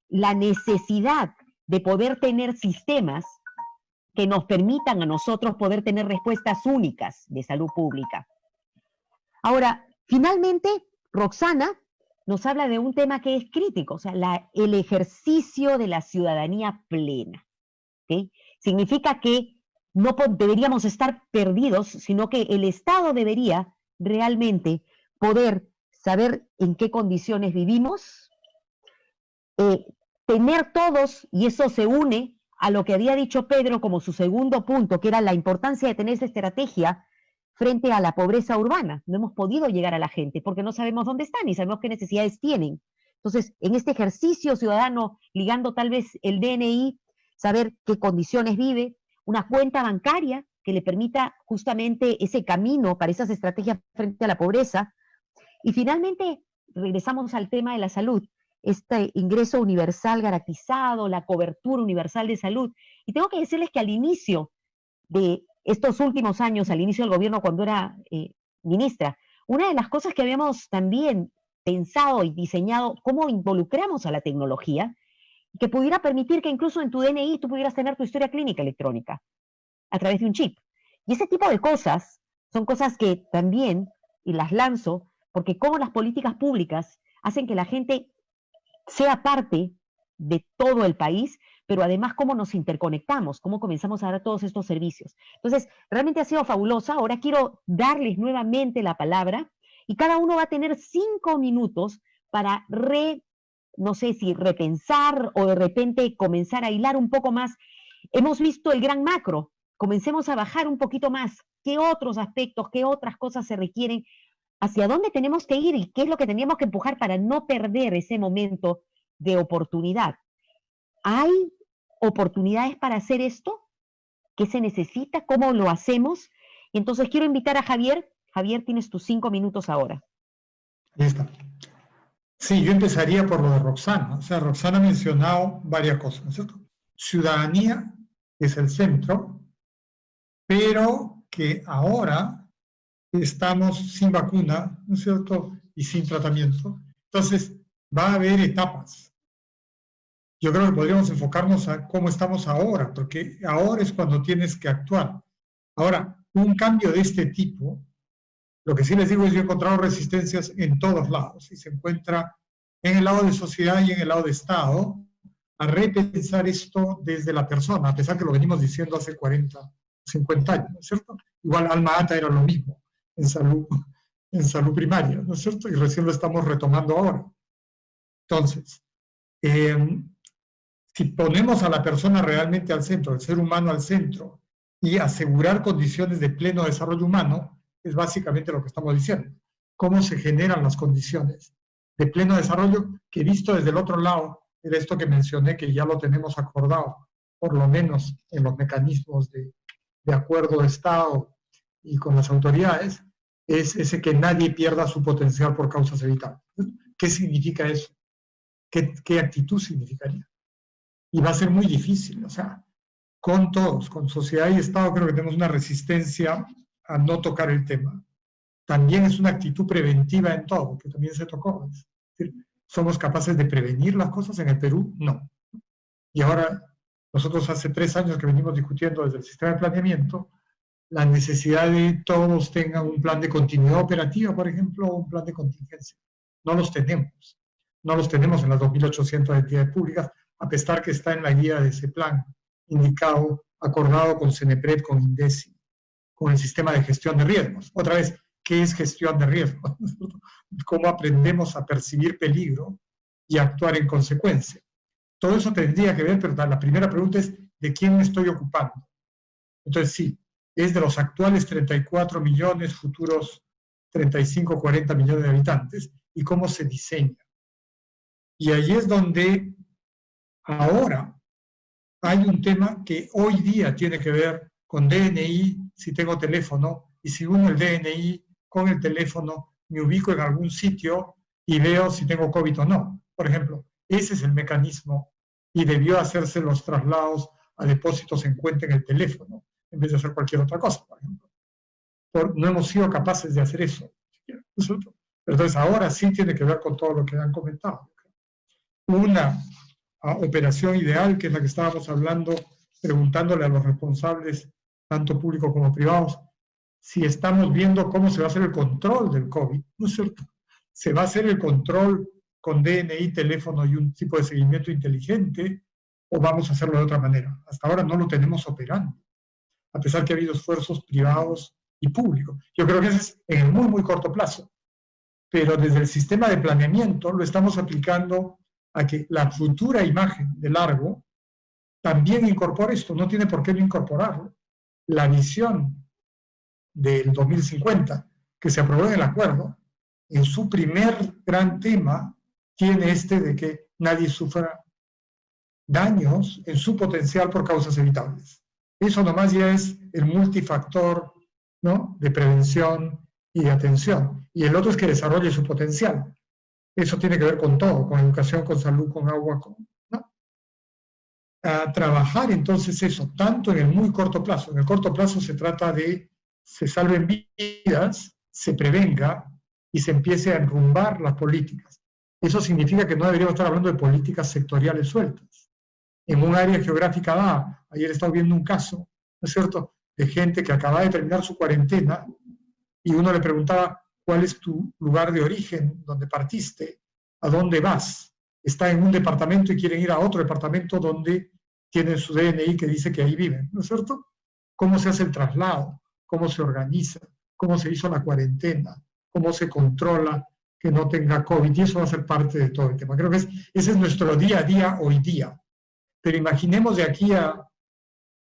B: la necesidad de poder tener sistemas que nos permitan a nosotros poder tener respuestas únicas de salud pública. Ahora, finalmente, Roxana nos habla de un tema que es crítico, o sea, el ejercicio de la ciudadanía plena. ¿Okay? Significa que no deberíamos estar perdidos, sino que el Estado debería realmente poder saber en qué condiciones vivimos, tener todos, y eso se une a lo que había dicho Pedro como su segundo punto, que era la importancia de tener esa estrategia frente a la pobreza urbana. No hemos podido llegar a la gente porque no sabemos dónde están ni sabemos qué necesidades tienen. Entonces, en este ejercicio ciudadano, ligando tal vez el DNI, saber qué condiciones vive, una cuenta bancaria que le permita justamente ese camino para esas estrategias frente a la pobreza. Y finalmente, regresamos al tema de la salud, este ingreso universal garantizado, la cobertura universal de salud. Y tengo que decirles que al inicio de estos últimos años, al inicio del gobierno cuando era ministra, una de las cosas que habíamos también pensado y diseñado, cómo involucramos a la tecnología, que pudiera permitir que incluso en tu DNI tú pudieras tener tu historia clínica electrónica a través de un chip. Y ese tipo de cosas son cosas que también, y las lanzo, porque como las políticas públicas hacen que la gente sea parte de todo el país, pero además cómo nos interconectamos, cómo comenzamos a dar todos estos servicios. Entonces, realmente ha sido fabulosa. Ahora quiero darles nuevamente la palabra y cada uno va a tener 5 minutos para no sé si repensar o de repente comenzar a hilar un poco más. Hemos visto el gran macro, comencemos a bajar un poquito más. ¿Qué otros aspectos, qué otras cosas se requieren? ¿Hacia dónde tenemos que ir y qué es lo que teníamos que empujar para no perder ese momento de oportunidad? ¿Hay oportunidades para hacer esto? ¿Qué se necesita? ¿Cómo lo hacemos? Y entonces quiero invitar a Javier. Javier, tienes tus 5 minutos ahora.
C: Ahí está. Sí, yo empezaría por lo de Roxana. O sea, Roxana ha mencionado varias cosas, ¿no es cierto? Ciudadanía es el centro, pero que ahora estamos sin vacuna, ¿no es cierto? Y sin tratamiento. Entonces, va a haber etapas. Yo creo que podríamos enfocarnos a cómo estamos ahora, porque ahora es cuando tienes que actuar. Ahora, un cambio de este tipo, lo que sí les digo es que yo he encontrado resistencias en todos lados, y se encuentra en el lado de sociedad y en el lado de Estado, a repensar esto desde la persona, a pesar que lo venimos diciendo hace 40, 50 años, ¿no es cierto? Igual Alma Ata era lo mismo en salud primaria, ¿no es cierto? Y recién lo estamos retomando ahora. Entonces, si ponemos a la persona realmente al centro, el ser humano al centro, y asegurar condiciones de pleno desarrollo humano es básicamente lo que estamos diciendo. ¿Cómo se generan las condiciones de pleno desarrollo? Que visto desde el otro lado, era esto que mencioné, que ya lo tenemos acordado, por lo menos en los mecanismos de acuerdo de Estado y con las autoridades, es ese que nadie pierda su potencial por causas evitables. ¿Qué significa eso? ¿Qué actitud significaría? Y va a ser muy difícil, o sea, con todos, con sociedad y Estado, creo que tenemos una resistencia a no tocar el tema. También es una actitud preventiva en todo, que también se tocó. Es decir, ¿somos capaces de prevenir las cosas en el Perú? No. Y ahora, nosotros hace 3 años que venimos discutiendo desde el sistema de planeamiento la necesidad de todos tengan un plan de continuidad operativa, por ejemplo, o un plan de contingencia. No los tenemos. No los tenemos en las 2.800 entidades públicas, a pesar que está en la guía de ese plan, indicado, acordado con CENEPRED, con INDECI, con el sistema de gestión de riesgos. Otra vez, ¿qué es gestión de riesgos? ¿Cómo aprendemos a percibir peligro y actuar en consecuencia? Todo eso tendría que ver, pero la primera pregunta es, ¿de quién me estoy ocupando? Entonces, sí, es de los actuales 34 millones, futuros 35, 40 millones de habitantes, y cómo se diseña. Y ahí es donde ahora hay un tema que hoy día tiene que ver con DNI, si tengo teléfono, y si uno el DNI con el teléfono, me ubico en algún sitio y veo si tengo COVID o no. Por ejemplo, ese es el mecanismo y debió hacerse los traslados a depósitos en cuenta en el teléfono, en vez de hacer cualquier otra cosa, por ejemplo. No hemos sido capaces de hacer eso. Entonces ahora sí tiene que ver con todo lo que han comentado. Una operación ideal, que es la que estábamos hablando, preguntándole a los responsables, tanto públicos como privados, si estamos viendo cómo se va a hacer el control del COVID, ¿no es cierto? ¿Se va a hacer el control con DNI, teléfono y un tipo de seguimiento inteligente, o vamos a hacerlo de otra manera? Hasta ahora no lo tenemos operando, a pesar que ha habido esfuerzos privados y públicos. Yo creo que ese es en el muy, muy corto plazo. Pero desde el sistema de planeamiento lo estamos aplicando a que la futura imagen de largo también incorpore esto. No tiene por qué no incorporarlo. La visión del 2050, que se aprobó en el acuerdo, en su primer gran tema, tiene de que nadie sufra daños en su potencial por causas evitables. Eso nomás ya es el multifactor, ¿no?, de prevención y de atención. Y el otro es que desarrolle su potencial. Eso tiene que ver con todo, con educación, con salud, con agua, ¿no? A trabajar entonces eso, tanto en el muy corto plazo. En el corto plazo se trata de se salven vidas, se prevenga y se empiece a enrumbar las políticas. Eso significa que no deberíamos estar hablando de políticas sectoriales sueltas. En un área geográfica ayer he estado viendo un caso, ¿no es cierto?, de gente que acaba de terminar su cuarentena y uno le preguntaba, ¿cuál es tu lugar de origen, donde partiste? ¿A dónde vas? Está en un departamento y quieren ir a otro departamento donde tienen su DNI que dice que ahí viven, ¿no es cierto? ¿Cómo se hace el traslado? ¿Cómo se organiza? ¿Cómo se hizo la cuarentena? ¿Cómo se controla que no tenga COVID? Y eso va a ser parte de todo el tema. Creo que ese es nuestro día a día hoy día. Pero imaginemos de aquí a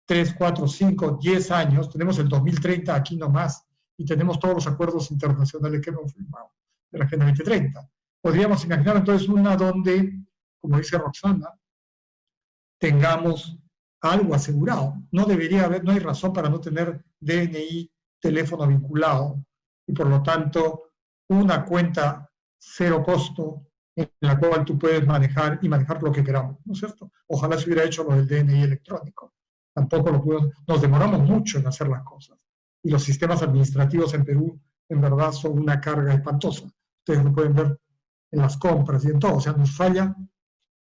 C: 3, 4, 5, 10 años, tenemos el 2030 aquí nomás, y tenemos todos los acuerdos internacionales que hemos firmado de la Agenda 2030. Podríamos imaginar entonces una donde, como dice Roxana, tengamos algo asegurado. No debería haber, no hay razón para no tener DNI, teléfono vinculado, y por lo tanto una cuenta cero costo en la cual tú puedes manejar y manejar lo que queramos, ¿no es cierto? Ojalá se hubiera hecho lo del DNI electrónico. Tampoco lo pudimos, nos demoramos mucho en hacer las cosas. Y los sistemas administrativos en Perú, en verdad, son una carga espantosa. Ustedes lo pueden ver en las compras y en todo. O sea, nos falla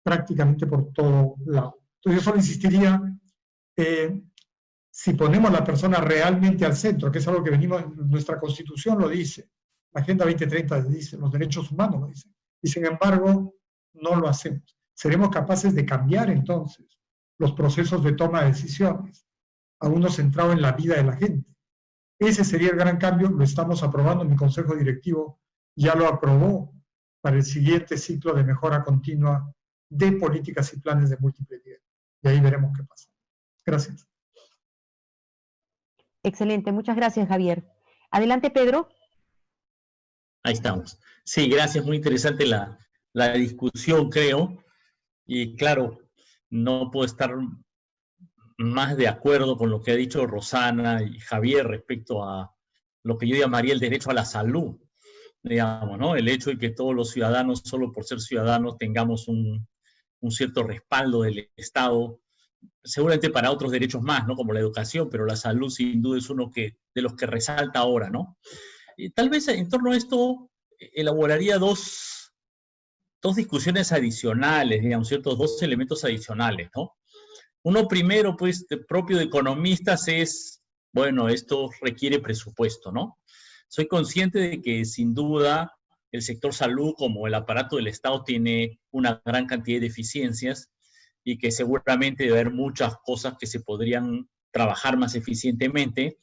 C: prácticamente por todo lado. Entonces, yo solo insistiría, si ponemos a la persona realmente al centro, que es algo que nuestra Constitución lo dice, la Agenda 2030 dice, los derechos humanos lo dicen, y sin embargo, no lo hacemos. Seremos capaces de cambiar entonces los procesos de toma de decisiones a uno centrado en la vida de la gente. Ese sería el gran cambio, lo estamos aprobando, mi consejo directivo ya lo aprobó para el siguiente ciclo de mejora continua de políticas y planes de múltiples niveles. Y ahí veremos qué pasa. Gracias.
B: Excelente, muchas gracias, Javier. Adelante, Pedro.
D: Ahí estamos. Sí, gracias, muy interesante la discusión, creo. Y claro, no puedo estar más de acuerdo con lo que ha dicho Rosana y Javier respecto a lo que yo llamaría el derecho a la salud, digamos, ¿no? El hecho de que todos los ciudadanos, solo por ser ciudadanos, tengamos un cierto respaldo del Estado, seguramente para otros derechos más, ¿no? Como la educación, pero la salud sin duda es uno de los que resalta ahora, ¿no? Y tal vez en torno a esto elaboraría dos discusiones adicionales, digamos, ¿cierto? Dos elementos adicionales, ¿no? Uno primero, pues, propio de economistas es, bueno, esto requiere presupuesto, ¿no? Soy consciente de que, sin duda, el sector salud, como el aparato del Estado, tiene una gran cantidad de deficiencias y que seguramente debe haber muchas cosas que se podrían trabajar más eficientemente,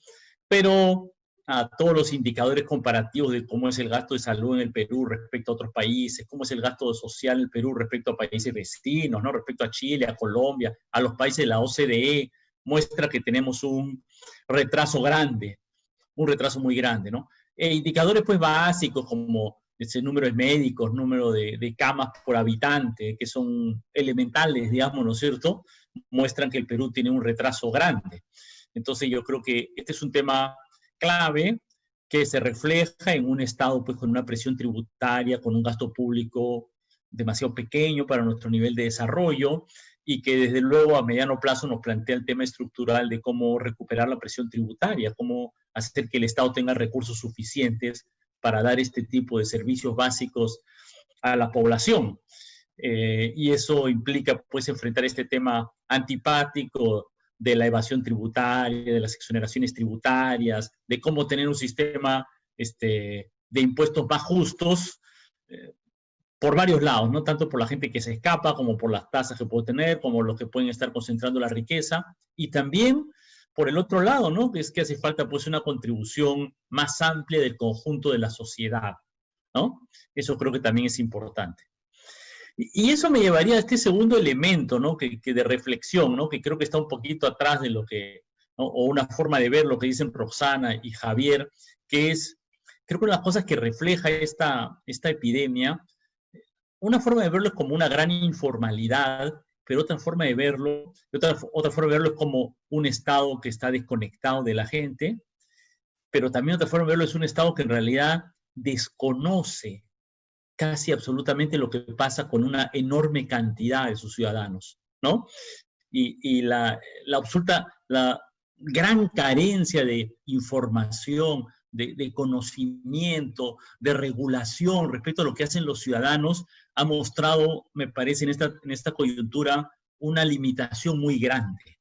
D: pero a todos los indicadores comparativos de cómo es el gasto de salud en el Perú respecto a otros países, cómo es el gasto social en el Perú respecto a países vecinos, ¿no? Respecto a Chile, a Colombia, a los países de la OCDE, muestra que tenemos un retraso grande, un retraso muy grande, ¿no? Indicadores pues básicos como ese número de médicos, número de camas por habitante, que son elementales, digamos, ¿no es cierto?, muestran que el Perú tiene un retraso grande. Entonces yo creo que este es un tema clave que se refleja en un Estado pues con una presión tributaria, con un gasto público demasiado pequeño para nuestro nivel de desarrollo y que desde luego a mediano plazo nos plantea el tema estructural de cómo recuperar la presión tributaria, cómo hacer que el Estado tenga recursos suficientes para dar este tipo de servicios básicos a la población. Y eso implica pues enfrentar este tema antipático de la evasión tributaria, de las exoneraciones tributarias, de cómo tener un sistema de impuestos más justos por varios lados, no tanto por la gente que se escapa, como por las tasas que puede tener, como los que pueden estar concentrando la riqueza, y también por el otro lado, ¿no? Que es que hace falta pues una contribución más amplia del conjunto de la sociedad, ¿no? Eso creo que también es importante. Y eso me llevaría a este segundo elemento, ¿no? Que de reflexión, ¿no? Que creo que está un poquito atrás de lo que, ¿no? O una forma de ver lo que dicen Roxana y Javier, que es, creo que una de las cosas que refleja esta epidemia, una forma de verlo es como una gran informalidad, pero otra forma de verlo, otra forma de verlo es como un Estado que está desconectado de la gente, pero también otra forma de verlo es un Estado que en realidad desconoce casi absolutamente lo que pasa con una enorme cantidad de sus ciudadanos, ¿no? Y la gran carencia de información, de conocimiento, de regulación respecto a lo que hacen los ciudadanos, ha mostrado, me parece, en esta coyuntura, una limitación muy grande,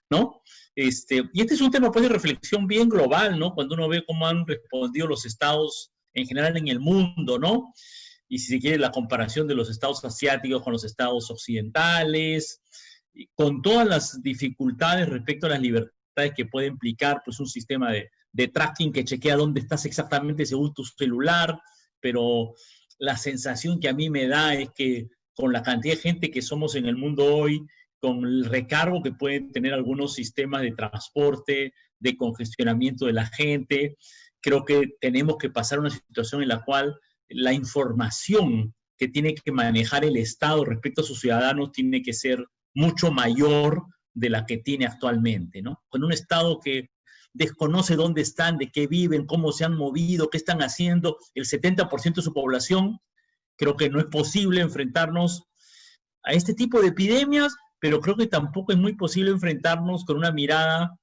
D: ¿no? Y este es un tema pues, de reflexión bien global, ¿no? Cuando uno ve cómo han respondido los estados en general en el mundo, ¿no? Y si se quiere la comparación de los estados asiáticos con los estados occidentales, con todas las dificultades respecto a las libertades que puede implicar pues, un sistema de tracking que chequea dónde estás exactamente según tu celular, pero la sensación que a mí me da es que con la cantidad de gente que somos en el mundo hoy, con el recargo que pueden tener algunos sistemas de transporte, de congestionamiento de la gente, creo que tenemos que pasar a una situación en la cual la información que tiene que manejar el Estado respecto a sus ciudadanos tiene que ser mucho mayor de la que tiene actualmente, ¿no? Con un Estado que desconoce dónde están, de qué viven, cómo se han movido, qué están haciendo el 70% de su población, creo que no es posible enfrentarnos a este tipo de epidemias, pero creo que tampoco es muy posible enfrentarnos con una mirada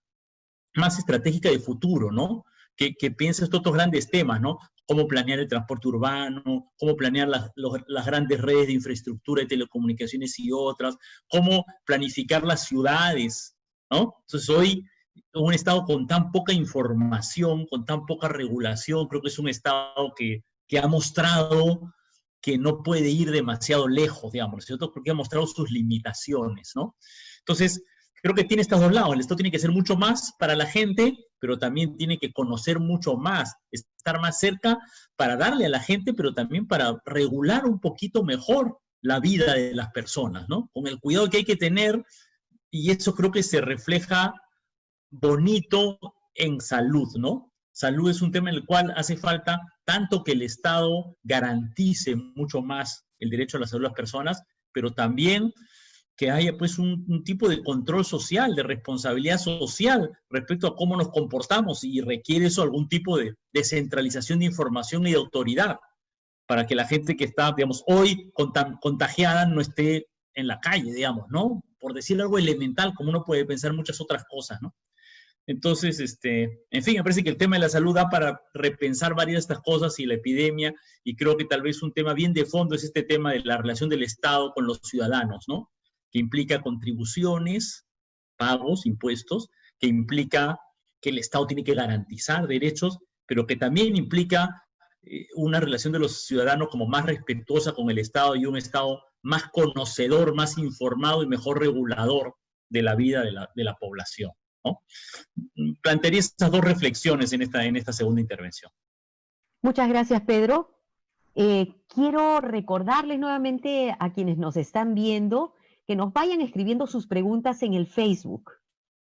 D: más estratégica de futuro, ¿no? Que piense estos otros grandes temas, ¿no? Cómo planear el transporte urbano, cómo planear las grandes redes de infraestructura de telecomunicaciones y otras, cómo planificar las ciudades, ¿no? Entonces hoy un Estado con tan poca información, con tan poca regulación, creo que es un Estado que ha mostrado que no puede ir demasiado lejos, digamos, ¿cierto? Porque ha mostrado sus limitaciones, ¿no? Entonces, creo que tiene estos dos lados. El Estado tiene que ser mucho más para la gente, pero también tiene que conocer mucho más, estar más cerca para darle a la gente, pero también para regular un poquito mejor la vida de las personas, ¿no? Con el cuidado que hay que tener, y eso creo que se refleja bonito en salud, ¿no? Salud es un tema en el cual hace falta tanto que el Estado garantice mucho más el derecho a la salud de las personas, pero también que haya pues un tipo de control social, de responsabilidad social respecto a cómo nos comportamos, y requiere eso algún tipo de descentralización de información y de autoridad para que la gente que está, digamos, hoy contagiada no esté en la calle, digamos, ¿no? Por decir algo elemental, como uno puede pensar muchas otras cosas, ¿no? Entonces, en fin, me parece que el tema de la salud da para repensar varias de estas cosas y la epidemia, y creo que tal vez un tema bien de fondo es este tema de la relación del Estado con los ciudadanos, ¿no? Que implica contribuciones, pagos, impuestos, que implica que el Estado tiene que garantizar derechos, pero que también implica una relación de los ciudadanos como más respetuosa con el Estado, y un Estado más conocedor, más informado y mejor regulador de la vida de la población, ¿no? Plantearía estas dos reflexiones en esta segunda intervención.
B: Muchas gracias, Pedro. Quiero recordarles nuevamente a quienes nos están viendo que nos vayan escribiendo sus preguntas en el Facebook.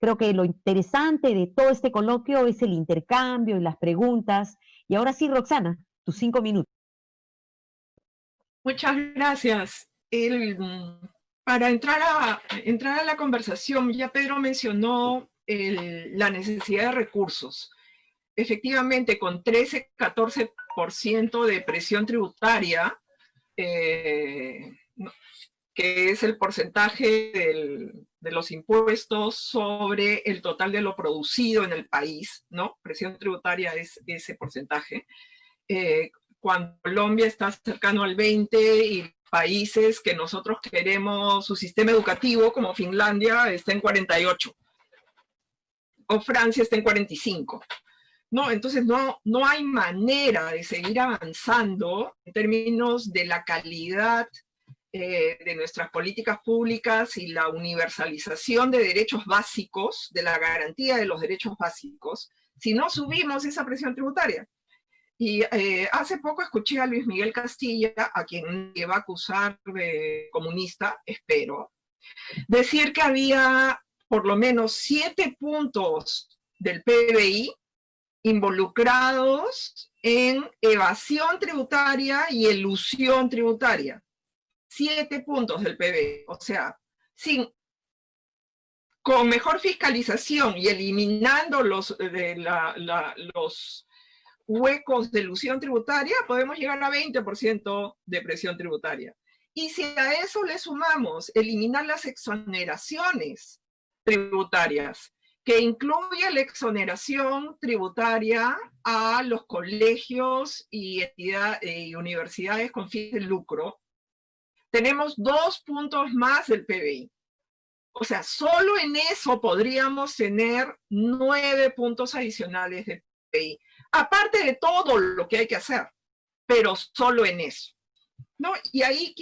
B: Creo que lo interesante de todo este coloquio es el intercambio y las preguntas. Y ahora sí, Roxana, tus 5 minutos.
E: Muchas gracias. Para entrar a la conversación, ya Pedro mencionó la necesidad de recursos. Efectivamente, con 13-14% de presión tributaria, que es el porcentaje de los impuestos sobre el total de lo producido en el país, ¿no? Presión tributaria es ese porcentaje. Cuando Colombia está cercano al 20% y países que nosotros queremos su sistema educativo, como Finlandia, está en 48%, o Francia está en 45%. No, entonces no hay manera de seguir avanzando en términos de la calidad de nuestras políticas públicas y la universalización de derechos básicos, de la garantía de los derechos básicos, si no subimos esa presión tributaria. Y hace poco escuché a Luis Miguel Castilla, a quien iba a acusar de comunista, espero, decir que había por lo menos 7 puntos del PBI involucrados en evasión tributaria y elusión tributaria. 7 puntos del PBI, o sea, con mejor fiscalización y eliminando los huecos de elusión tributaria, podemos llegar a 20% de presión tributaria. Y si a eso le sumamos eliminar las exoneraciones tributarias, que incluye la exoneración tributaria a los colegios y universidades con fines de lucro, tenemos 2 puntos más del PBI. O sea, solo en eso podríamos tener 9 puntos adicionales del PBI. Aparte de todo lo que hay que hacer, pero solo en eso, ¿no? Y ahí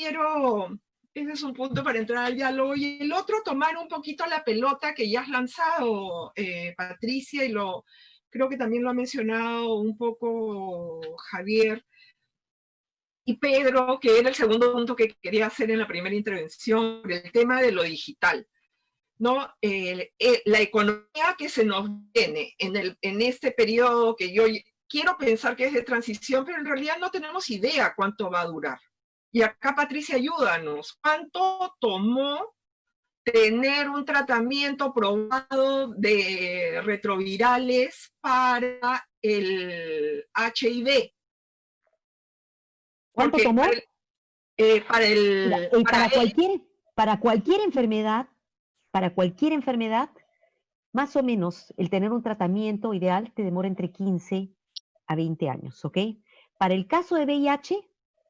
E: ese es un punto para entrar al diálogo. Y el otro, tomar un poquito la pelota que ya has lanzado, Patricia, y creo que también lo ha mencionado un poco Javier y Pedro, que era el segundo punto que quería hacer en la primera intervención, el tema de lo digital, ¿no? La economía que se nos viene en este periodo, que yo quiero pensar que es de transición, pero en realidad no tenemos idea cuánto va a durar. Y acá, Patricia, ayúdanos. ¿Cuánto tomó tener un tratamiento probado de retrovirales para el HIV?
B: ¿Cuánto tomó? Para cualquier enfermedad, más o menos, el tener un tratamiento ideal te demora entre 15 a 20 años, ¿ok? Para el caso de VIH,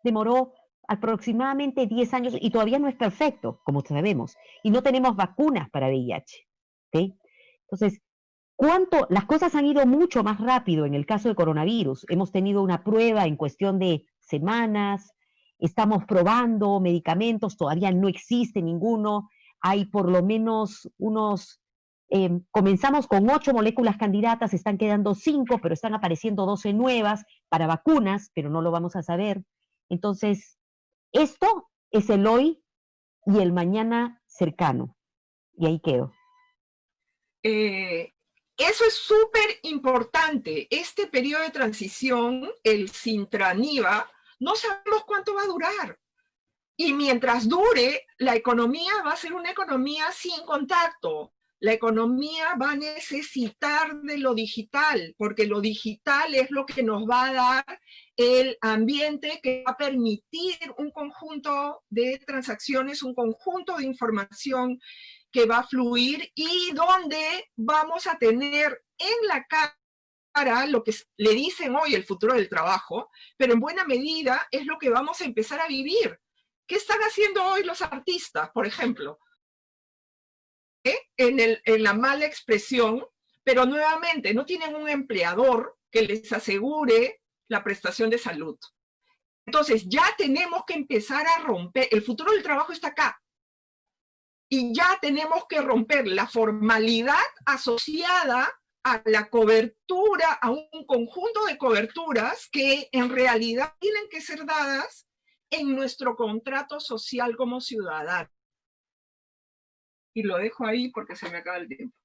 B: demoró aproximadamente 10 años y todavía no es perfecto, como sabemos, y no tenemos vacunas para VIH, ¿ok? Entonces, las cosas han ido mucho más rápido en el caso de coronavirus. Hemos tenido una prueba en cuestión de semanas, estamos probando medicamentos, todavía no existe ninguno, hay por lo menos comenzamos con 8 moléculas candidatas, están quedando 5, pero están apareciendo 12 nuevas para vacunas, pero no lo vamos a saber. Entonces, esto es el hoy y el mañana cercano. Y ahí quedo.
E: Eso es súper importante. Este periodo de transición, el Sintraniva, no sabemos cuánto va a durar. Y mientras dure, la economía va a ser una economía sin contacto. La economía va a necesitar de lo digital, porque lo digital es lo que nos va a dar el ambiente que va a permitir un conjunto de transacciones, un conjunto de información que va a fluir y donde vamos a tener en la cara lo que le dicen hoy el futuro del trabajo, pero en buena medida es lo que vamos a empezar a vivir. ¿Qué están haciendo hoy los artistas, por ejemplo? En la mala expresión, pero nuevamente no tienen un empleador que les asegure la prestación de salud. Entonces ya tenemos que empezar a romper, el futuro del trabajo está acá, y ya tenemos que romper la formalidad asociada a la cobertura, a un conjunto de coberturas que en realidad tienen que ser dadas en nuestro contrato social como ciudadano. Y lo dejo ahí porque se me acaba el tiempo.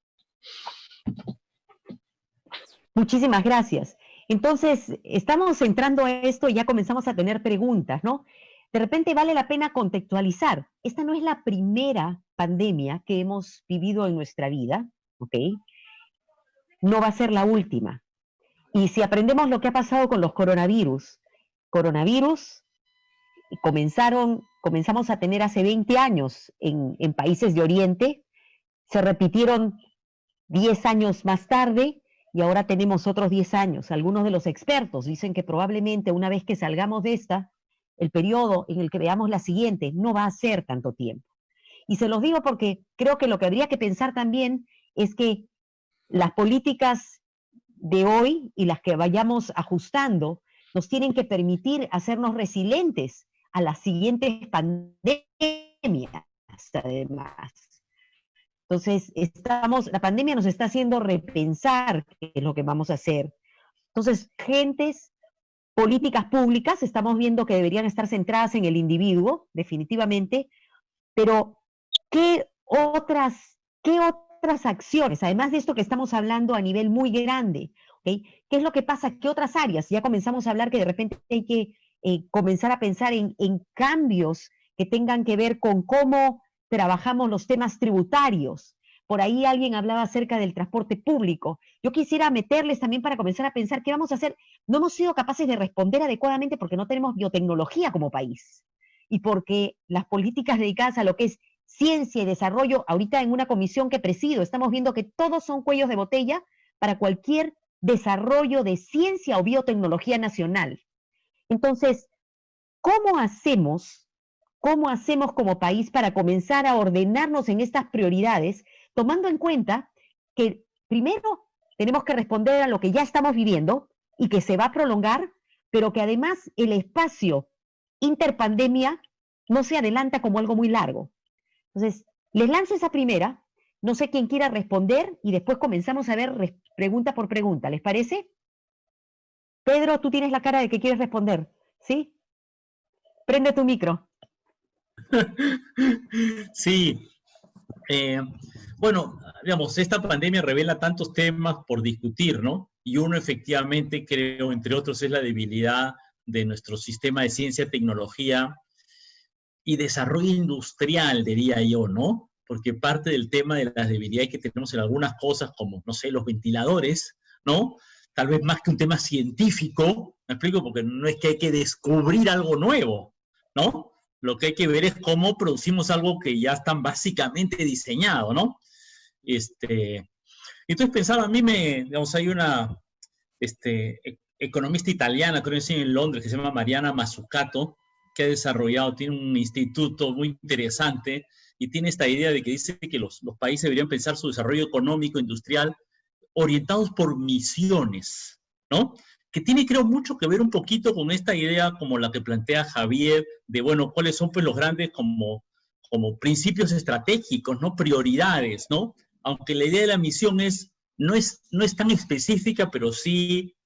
B: Muchísimas gracias. Entonces, estamos entrando a esto y ya comenzamos a tener preguntas, ¿no? De repente vale la pena contextualizar. Esta no es la primera pandemia que hemos vivido en nuestra vida, ¿ok? No va a ser la última. Y si aprendemos lo que ha pasado con los coronavirus comenzamos a tener hace 20 años en países de Oriente, se repitieron 10 años más tarde y ahora tenemos otros 10 años. Algunos de los expertos dicen que probablemente una vez que salgamos de esta, el periodo en el que veamos la siguiente no va a ser tanto tiempo. Y se los digo porque creo que lo que habría que pensar también es que las políticas de hoy y las que vayamos ajustando nos tienen que permitir hacernos resilientes a las siguientes pandemias, además. Entonces, la pandemia nos está haciendo repensar qué es lo que vamos a hacer. Entonces, políticas públicas, estamos viendo que deberían estar centradas en el individuo, definitivamente, pero ¿qué otras acciones, además de esto que estamos hablando a nivel muy grande, ¿okay? ¿Qué es lo que pasa? ¿Qué otras áreas? Ya comenzamos a hablar que de repente hay que comenzar a pensar en cambios que tengan que ver con cómo trabajamos los temas tributarios. Por ahí alguien hablaba acerca del transporte público. Yo quisiera meterles también para comenzar a pensar qué vamos a hacer. No hemos sido capaces de responder adecuadamente porque no tenemos biotecnología como país y porque las políticas dedicadas a lo que es ciencia y desarrollo, ahorita en una comisión que presido, estamos viendo que todos son cuellos de botella para cualquier desarrollo de ciencia o biotecnología nacional. Entonces, ¿cómo hacemos como país para comenzar a ordenarnos en estas prioridades, tomando en cuenta que primero tenemos que responder a lo que ya estamos viviendo y que se va a prolongar, pero que además el espacio interpandemia no se adelanta como algo muy largo? Entonces, les lanzo esa primera, no sé quién quiera responder y después comenzamos a ver pregunta por pregunta, ¿les parece? Pedro, tú tienes la cara de que quieres responder, ¿sí? Prende tu micro.
D: Sí. Bueno, digamos, esta pandemia revela tantos temas por discutir, ¿no? Y uno efectivamente, creo, entre otros, es la debilidad de nuestro sistema de ciencia, tecnología y desarrollo industrial, diría yo, ¿no? Porque parte del tema de las debilidades que tenemos en algunas cosas, como, no sé, los ventiladores, ¿no? Tal vez más que un tema científico, ¿me explico? Porque no es que hay que descubrir algo nuevo, ¿no? Lo que hay que ver es cómo producimos algo que ya está básicamente diseñado, ¿no? Entonces pensaba, a mí digamos, hay una economista italiana, creo que en Londres, que se llama Mariana Mazzucato, que ha desarrollado, tiene un instituto muy interesante y tiene esta idea de que dice que los países deberían pensar su desarrollo económico, industrial, orientados por misiones, ¿no? Que tiene, creo, mucho que ver un poquito con esta idea como la que plantea Javier, de, bueno, cuáles son pues los grandes como principios estratégicos, ¿no? Prioridades, ¿no? Aunque la idea de la misión no es tan específica, pero sí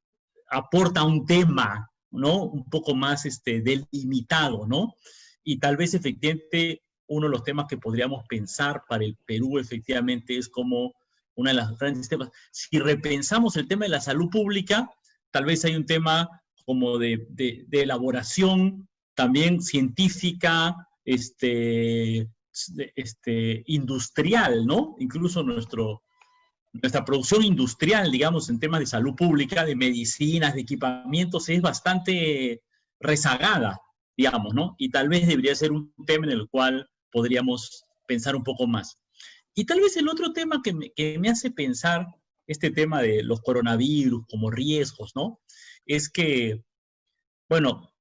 D: aporta un tema, ¿no? Un poco más delimitado, ¿no? Y tal vez efectivamente uno de los temas que podríamos pensar para el Perú efectivamente es como una de las grandes temas. Si repensamos el tema de la salud pública, tal vez hay un tema como de elaboración también científica, industrial, ¿no? Incluso nuestra producción industrial, digamos, en temas de salud pública, de medicinas, de equipamientos, es bastante rezagada, digamos, ¿no? Y tal vez debería ser un tema en el cual podríamos pensar un poco más. Y tal vez el otro tema que me hace pensar este tema de los coronavirus como riesgos, ¿no? Es que, bueno,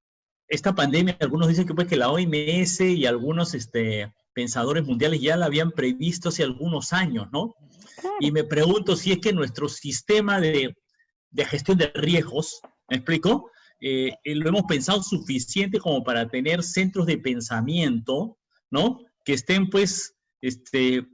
D: esta pandemia, algunos dicen que, pues, que la OMS y algunos pensadores mundiales ya la habían previsto hace algunos años, ¿no? Y me pregunto si es que nuestro sistema de gestión de riesgos, ¿me explico? Lo hemos pensado suficiente como para tener centros de pensamiento, ¿no? Que estén, pues,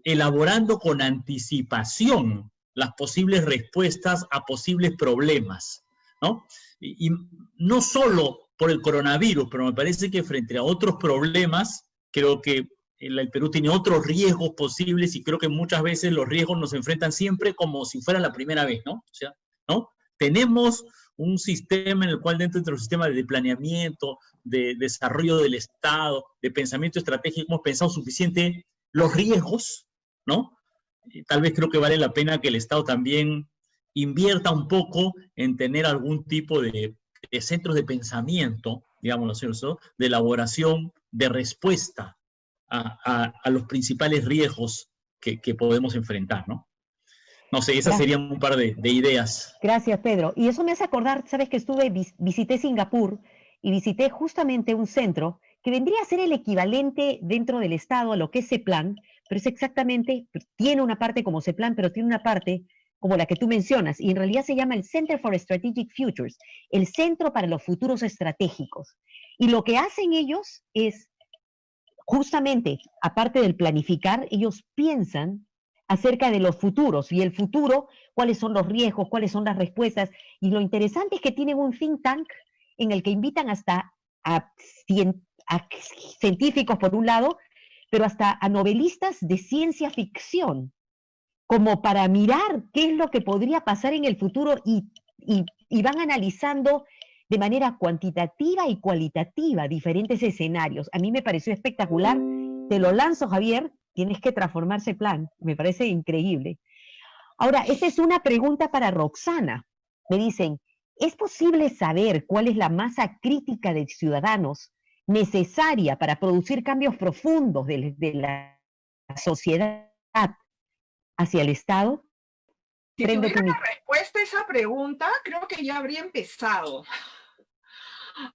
D: elaborando con anticipación las posibles respuestas a posibles problemas, ¿no? Y no solo por el coronavirus, pero me parece que frente a otros problemas, creo que el Perú tiene otros riesgos posibles y creo que muchas veces los riesgos nos enfrentan siempre como si fuera la primera vez, ¿no? O sea, ¿no? Tenemos un sistema en el cual dentro de nuestro sistema de planeamiento, de desarrollo del Estado, de pensamiento estratégico, hemos pensado suficiente los riesgos, ¿no? Tal vez creo que vale la pena que el Estado también invierta un poco en tener algún tipo de centros de pensamiento, digamos, ¿no? De elaboración, de respuesta a los principales riesgos que podemos enfrentar, ¿no? No sé, esas serían un par de ideas.
B: Gracias, Pedro. Y eso me hace acordar, sabes que visité Singapur y visité justamente un centro que vendría a ser el equivalente dentro del Estado a lo que es CEPLAN, pero es exactamente, tiene una parte como CEPLAN, pero tiene una parte como la que tú mencionas, y en realidad se llama el Center for Strategic Futures, el Centro para los Futuros Estratégicos. Y lo que hacen ellos es, justamente, aparte del planificar, ellos piensan acerca de los futuros, y el futuro, cuáles son los riesgos, cuáles son las respuestas, y lo interesante es que tienen un think tank en el que invitan hasta a científicos por un lado, pero hasta a novelistas de ciencia ficción, como para mirar qué es lo que podría pasar en el futuro y van analizando de manera cuantitativa y cualitativa diferentes escenarios. A mí me pareció espectacular. Te lo lanzo, Javier, tienes que transformar CEPLAN. Me parece increíble. Ahora, esta es una pregunta para Roxana. Me dicen, ¿es posible saber cuál es la masa crítica de ciudadanos necesaria para producir cambios profundos de la sociedad hacia el Estado?
E: Si tuviera la respuesta a esa pregunta, creo que ya habría empezado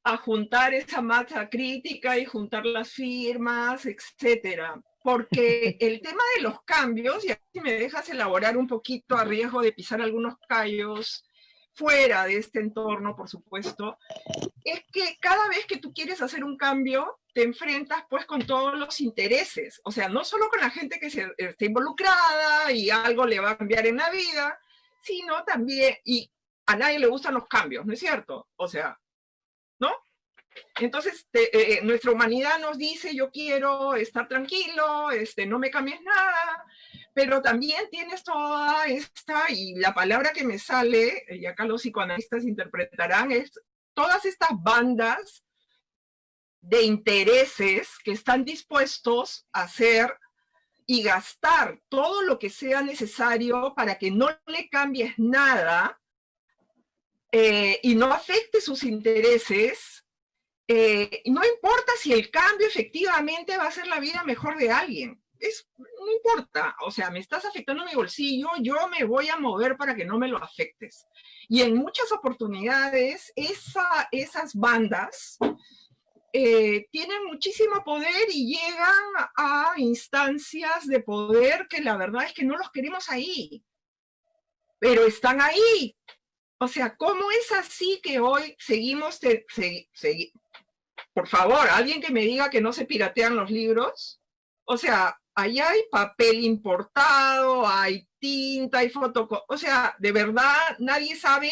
E: a juntar esa masa crítica y juntar las firmas, etcétera. Porque el tema de los cambios, y aquí me dejas elaborar un poquito a riesgo de pisar algunos callos fuera de este entorno, por supuesto, es que cada vez que tú quieres hacer un cambio, te enfrentas pues con todos los intereses, o sea, no solo con la gente que está involucrada y algo le va a cambiar en la vida, sino también, y a nadie le gustan los cambios, ¿no es cierto? O sea, ¿no? Entonces, nuestra humanidad nos dice, yo quiero estar tranquilo, no me cambies nada, pero también tienes toda esta, y la palabra que me sale, y acá los psicoanalistas interpretarán, es todas estas bandas de intereses que están dispuestos a hacer y gastar todo lo que sea necesario para que no le cambies nada y no afecte sus intereses. No importa si el cambio efectivamente va a hacer la vida mejor de alguien. No importa, o sea, me estás afectando mi bolsillo, yo me voy a mover para que no me lo afectes. Y en muchas oportunidades, esas bandas tienen muchísimo poder y llegan a instancias de poder que la verdad es que no los queremos ahí, pero están ahí. O sea, ¿cómo es así que hoy seguimos por favor, alguien que me diga que no se piratean los libros? O sea, allá hay papel importado, hay tinta, hay fotocopias, o sea, de verdad nadie sabe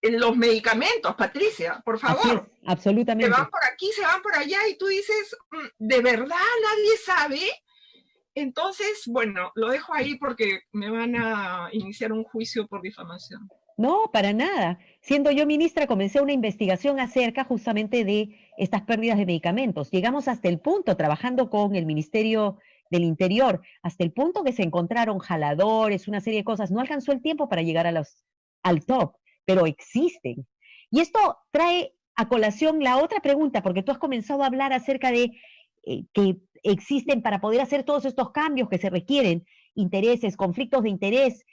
E: los medicamentos, Patricia, por favor.
B: Es, absolutamente.
E: Se van por aquí, se van por allá, y tú dices, ¿de verdad nadie sabe Entonces, bueno, lo dejo ahí porque me van a iniciar un juicio por difamación.
B: No, para nada. Siendo yo ministra, comencé una investigación acerca justamente de estas pérdidas de medicamentos. Llegamos hasta el punto, trabajando con el Ministerio del Interior, hasta el punto que se encontraron jaladores, una serie de cosas. No alcanzó el tiempo para llegar al top, pero existen. Y esto trae a colación la otra pregunta, porque tú has comenzado a hablar acerca de que existen para poder hacer todos estos cambios que se requieren, intereses, conflictos de interés,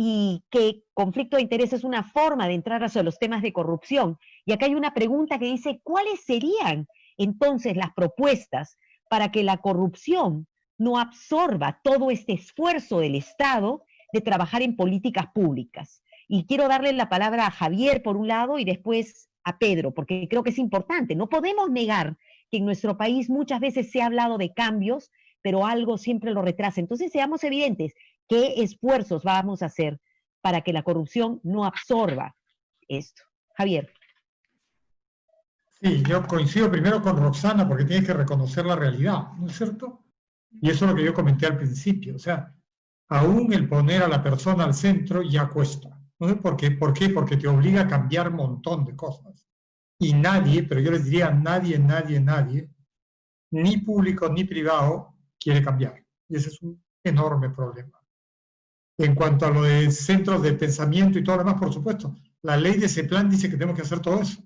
B: y que conflicto de interés es una forma de entrar hacia los temas de corrupción. Y acá hay una pregunta que dice, ¿cuáles serían entonces las propuestas para que la corrupción no absorba todo este esfuerzo del Estado de trabajar en políticas públicas? Y quiero darle la palabra a Javier por un lado y después a Pedro, porque creo que es importante. No podemos negar que en nuestro país muchas veces se ha hablado de cambios, pero algo siempre lo retrasa. Entonces, seamos evidentes, ¿qué esfuerzos vamos a hacer para que la corrupción no absorba esto? Javier.
C: Sí, yo coincido primero con Roxana porque tiene que reconocer la realidad, ¿no es cierto? Y eso es lo que yo comenté al principio. O sea, aún el poner a la persona al centro ya cuesta. ¿No sé por qué? ¿Por qué? Porque te obliga a cambiar un montón de cosas. Y nadie, pero yo les diría nadie, ni público ni privado, quiere cambiar. Y ese es un enorme problema. En cuanto a lo de centros de pensamiento y todo lo demás, por supuesto, la ley de ese plan dice que tenemos que hacer todo eso.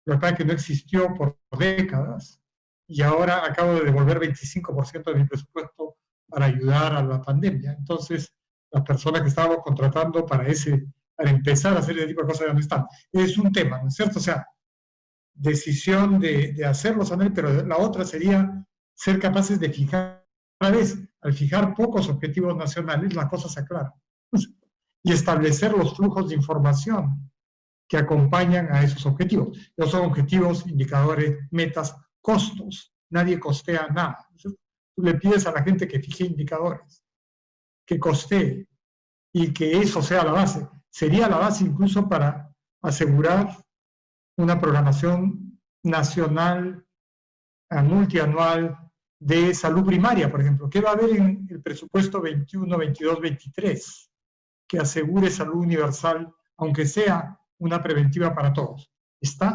C: Lo que pasa es que no existió por décadas y ahora acabo de devolver 25% de mi presupuesto para ayudar a la pandemia. Entonces, las personas que estábamos contratando para empezar a hacer ese tipo de cosas ya no están. Es un tema, ¿no es cierto? O sea, decisión de hacerlo, pero la otra sería ser capaces de fijar, una vez, al fijar pocos objetivos nacionales, las cosas se aclaran. Y establecer los flujos de información que acompañan a esos objetivos. Esos son objetivos, indicadores, metas, costos. Nadie costea nada. Tú le pides a la gente que fije indicadores, que costee, y que eso sea la base. Sería la base incluso para asegurar una programación nacional, multianual, de salud primaria, por ejemplo. ¿Qué va a haber en el presupuesto 21, 22, 23? Que asegure salud universal, aunque sea una preventiva para todos.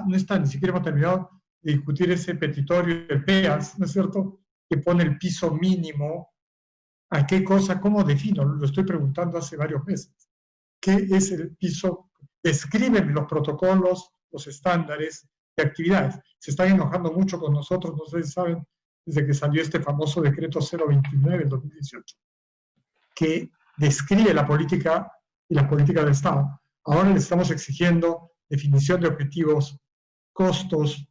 C: No está, ni siquiera hemos terminado de discutir ese petitorio del PEAS, ¿no es cierto?, que pone el piso mínimo. ¿A qué cosa? ¿Cómo defino? Lo estoy preguntando hace varios meses. ¿Qué es el piso? Describen los protocolos, los estándares de actividades. Se están enojando mucho con nosotros, no sé si saben, desde que salió este famoso decreto 029 del 2018, que describe la política y las políticas del Estado. Ahora le estamos exigiendo definición de objetivos, costos,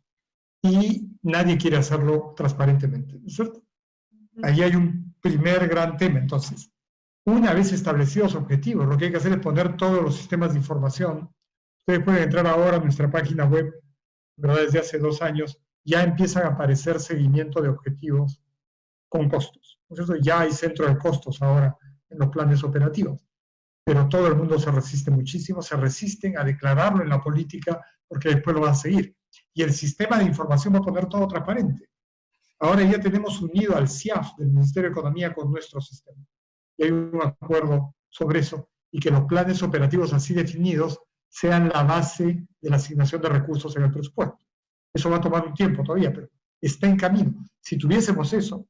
C: y nadie quiere hacerlo transparentemente, ¿no es cierto? Ahí hay un primer gran tema. Entonces, una vez establecidos objetivos, lo que hay que hacer es poner todos los sistemas de información. Ustedes pueden entrar ahora a nuestra página web, ¿verdad? Desde hace 2 años, ya empiezan a aparecer seguimiento de objetivos con costos, ¿no es cierto? Ya hay centro de costos ahora en los planes operativos, pero todo el mundo se resiste muchísimo, se resisten a declararlo en la política porque después lo van a seguir. Y el sistema de información va a poner todo transparente. Ahora ya tenemos unido al CIAF del Ministerio de Economía con nuestro sistema. Y hay un acuerdo sobre eso, y que los planes operativos así definidos sean la base de la asignación de recursos en el presupuesto. Eso va a tomar un tiempo todavía, pero está en camino. Si tuviésemos eso,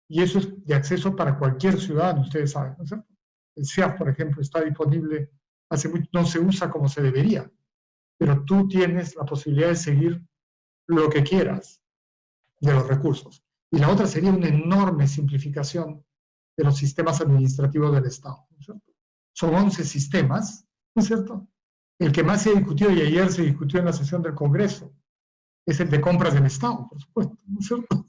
C: y eso es de acceso para cualquier ciudadano, ustedes saben, ¿no es cierto? El CIAF, por ejemplo, está disponible hace mucho, no se usa como se debería, pero tú tienes la posibilidad de seguir lo que quieras de los recursos. Y la otra sería una enorme simplificación de los sistemas administrativos del Estado, ¿no es cierto? Son 11 sistemas, ¿no es cierto? El que más se ha discutido, y ayer se discutió en la sesión del Congreso, es el de compras del Estado, por supuesto, ¿no es cierto?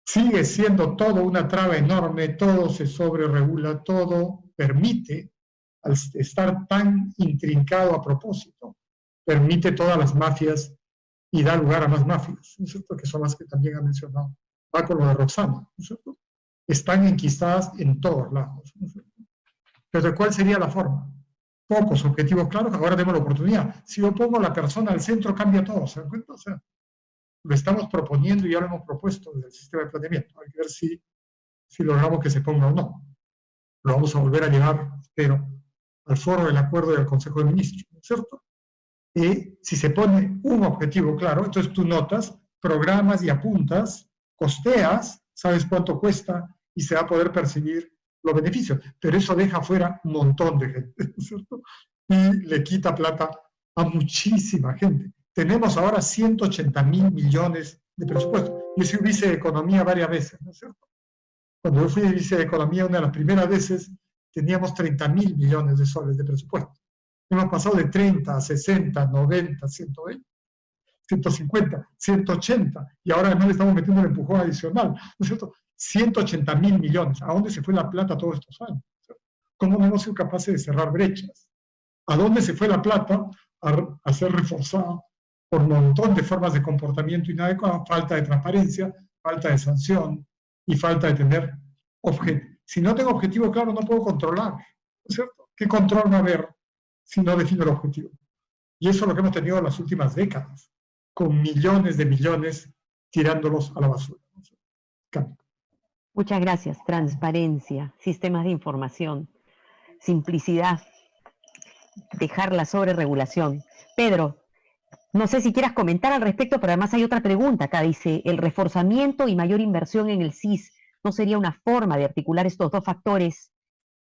C: Sigue siendo todo una traba enorme, todo se sobreregula, todo permite, al estar tan intrincado a propósito, permite todas las mafias y da lugar a más mafias, ¿no es cierto? Que son las que también ha mencionado. Va con lo de Roxana, ¿no es cierto? Están enquistadas en todos lados, ¿no es cierto? Pero ¿cuál sería la forma? Pocos objetivos claros, ahora tenemos la oportunidad. Si yo pongo a la persona al centro, cambia todo, ¿se dan cuenta? O sea, lo estamos proponiendo y ya lo hemos propuesto desde el sistema de planeamiento. Hay que ver si si logramos que se ponga o no. Lo vamos a volver a llevar, espero, al foro del acuerdo y al Consejo de Ministros, ¿no es cierto? Si se pone un objetivo claro, entonces tú notas, programas y apuntas, costeas, sabes cuánto cuesta y se va a poder percibir los beneficios. Pero eso deja fuera un montón de gente, ¿no es cierto? Y le quita plata a muchísima gente. Tenemos ahora 180.000 millones de presupuesto. Yo soy vice de Economía varias veces, ¿no es cierto? Cuando yo fui vice de Economía, una de las primeras veces, teníamos 30.000 millones de soles de presupuesto. Hemos pasado de 30 a 60, 90, 120, 150, 180, y ahora además le estamos metiendo un empujón adicional, ¿no es cierto? 180.000 millones. ¿A dónde se fue la plata todos estos años? ¿Cómo no hemos sido capaces de cerrar brechas? ¿A dónde se fue la plata a ser reforzada por un montón de formas de comportamiento inadecuado? Falta de transparencia, falta de sanción y falta de tener objetivo. Si no tengo objetivo claro, no puedo controlar, ¿no es cierto? ¿Qué control va a haber si no defino el objetivo? Y eso es lo que hemos tenido en las últimas décadas, con millones de millones tirándolos a la basura.
B: Muchas gracias. Transparencia, sistemas de información, simplicidad, dejar la sobreregulación. Pedro, no sé si quieras comentar al respecto, pero además hay otra pregunta acá. Dice, ¿el reforzamiento y mayor inversión en el SIS no sería una forma de articular estos dos factores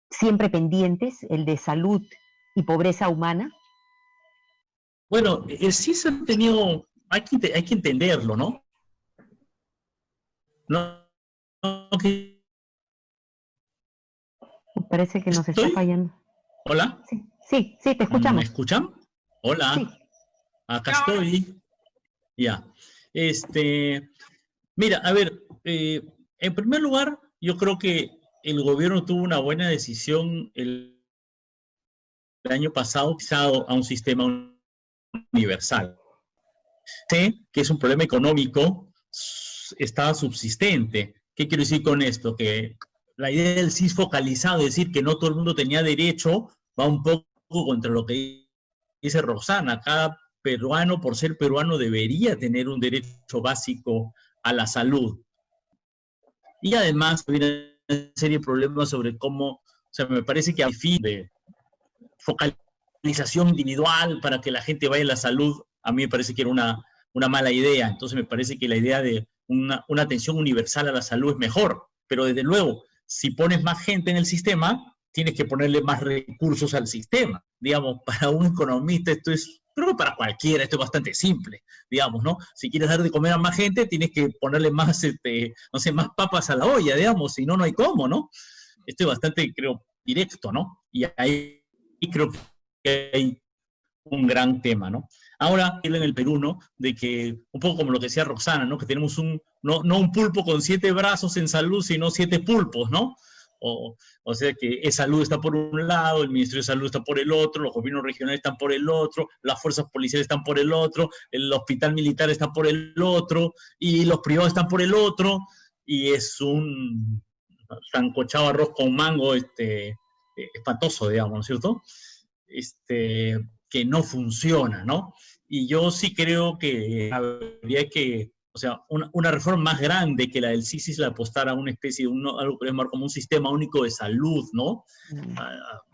B: siempre pendientes, el de salud y pobreza humana?
D: Bueno, el SIS ha tenido, hay que entenderlo, ¿no?
B: Me parece que nos está fallando.
D: ¿Hola?
B: Sí, te escuchamos.
D: ¿Me escuchan? Hola. Sí. Acá estoy. Ya. Mira, a ver, en primer lugar, yo creo que el gobierno tuvo una buena decisión el año pasado, a un sistema universal. Sé que es un problema económico, está subsistente. ¿Qué quiero decir con esto? Que la idea del SIS focalizado, es decir, que no todo el mundo tenía derecho, va un poco contra lo que dice Roxana. Cada peruano, por ser peruano, debería tener un derecho básico a la salud. Y además, hay una serie de problemas sobre cómo, o sea, me parece que a fin de focalización individual para que la gente vaya a la salud, a mí me parece que era una mala idea. Entonces me parece que la idea de una atención universal a la salud es mejor. Pero desde luego, si pones más gente en el sistema, tienes que ponerle más recursos al sistema. Digamos, para un economista esto es, creo que para cualquiera esto es bastante simple, digamos, ¿no? Si quieres dar de comer a más gente, tienes que ponerle más, no sé, más papas a la olla, digamos, si no, no hay cómo, ¿no? Esto es bastante, creo, directo, ¿no? Y ahí creo que hay un gran tema, ¿no? Ahora, en el Perú, ¿no? De que, un poco como lo que decía Roxana, ¿no? Que tenemos no un pulpo con 7 brazos en salud, sino 7 pulpos, ¿no? O sea que salud está por un lado, el Ministerio de Salud está por el otro, los gobiernos regionales están por el otro, las fuerzas policiales están por el otro, el hospital militar está por el otro, y los privados están por el otro, y es un sancochado arroz con mango espantoso, digamos, ¿no es cierto? Que no funciona, ¿no? Y yo sí creo que habría que, o sea, una reforma más grande que la del SIS es la apostar a una especie de algo que llamar como un sistema único de salud, ¿no?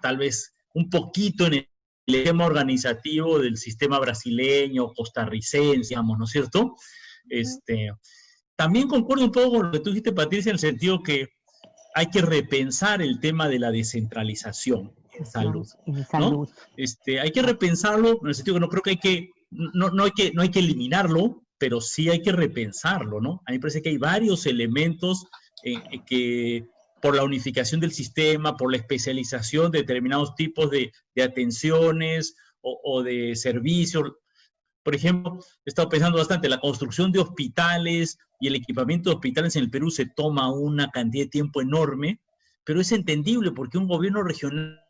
D: Tal vez un poquito en el esquema organizativo del sistema brasileño, costarricense, digamos, ¿no es cierto? También concuerdo un poco con lo que tú dijiste, Patricia, en el sentido que hay que repensar el tema de la descentralización en salud, ¿no? Hay que repensarlo en el sentido que no creo que no hay que eliminarlo, pero sí hay que repensarlo, ¿no? A mí me parece que hay varios elementos que por la unificación del sistema, por la especialización de determinados tipos de atenciones o de servicios. Por ejemplo, he estado pensando bastante, la construcción de hospitales y el equipamiento de hospitales en el Perú se toma una cantidad de tiempo enorme, pero es entendible porque un gobierno regional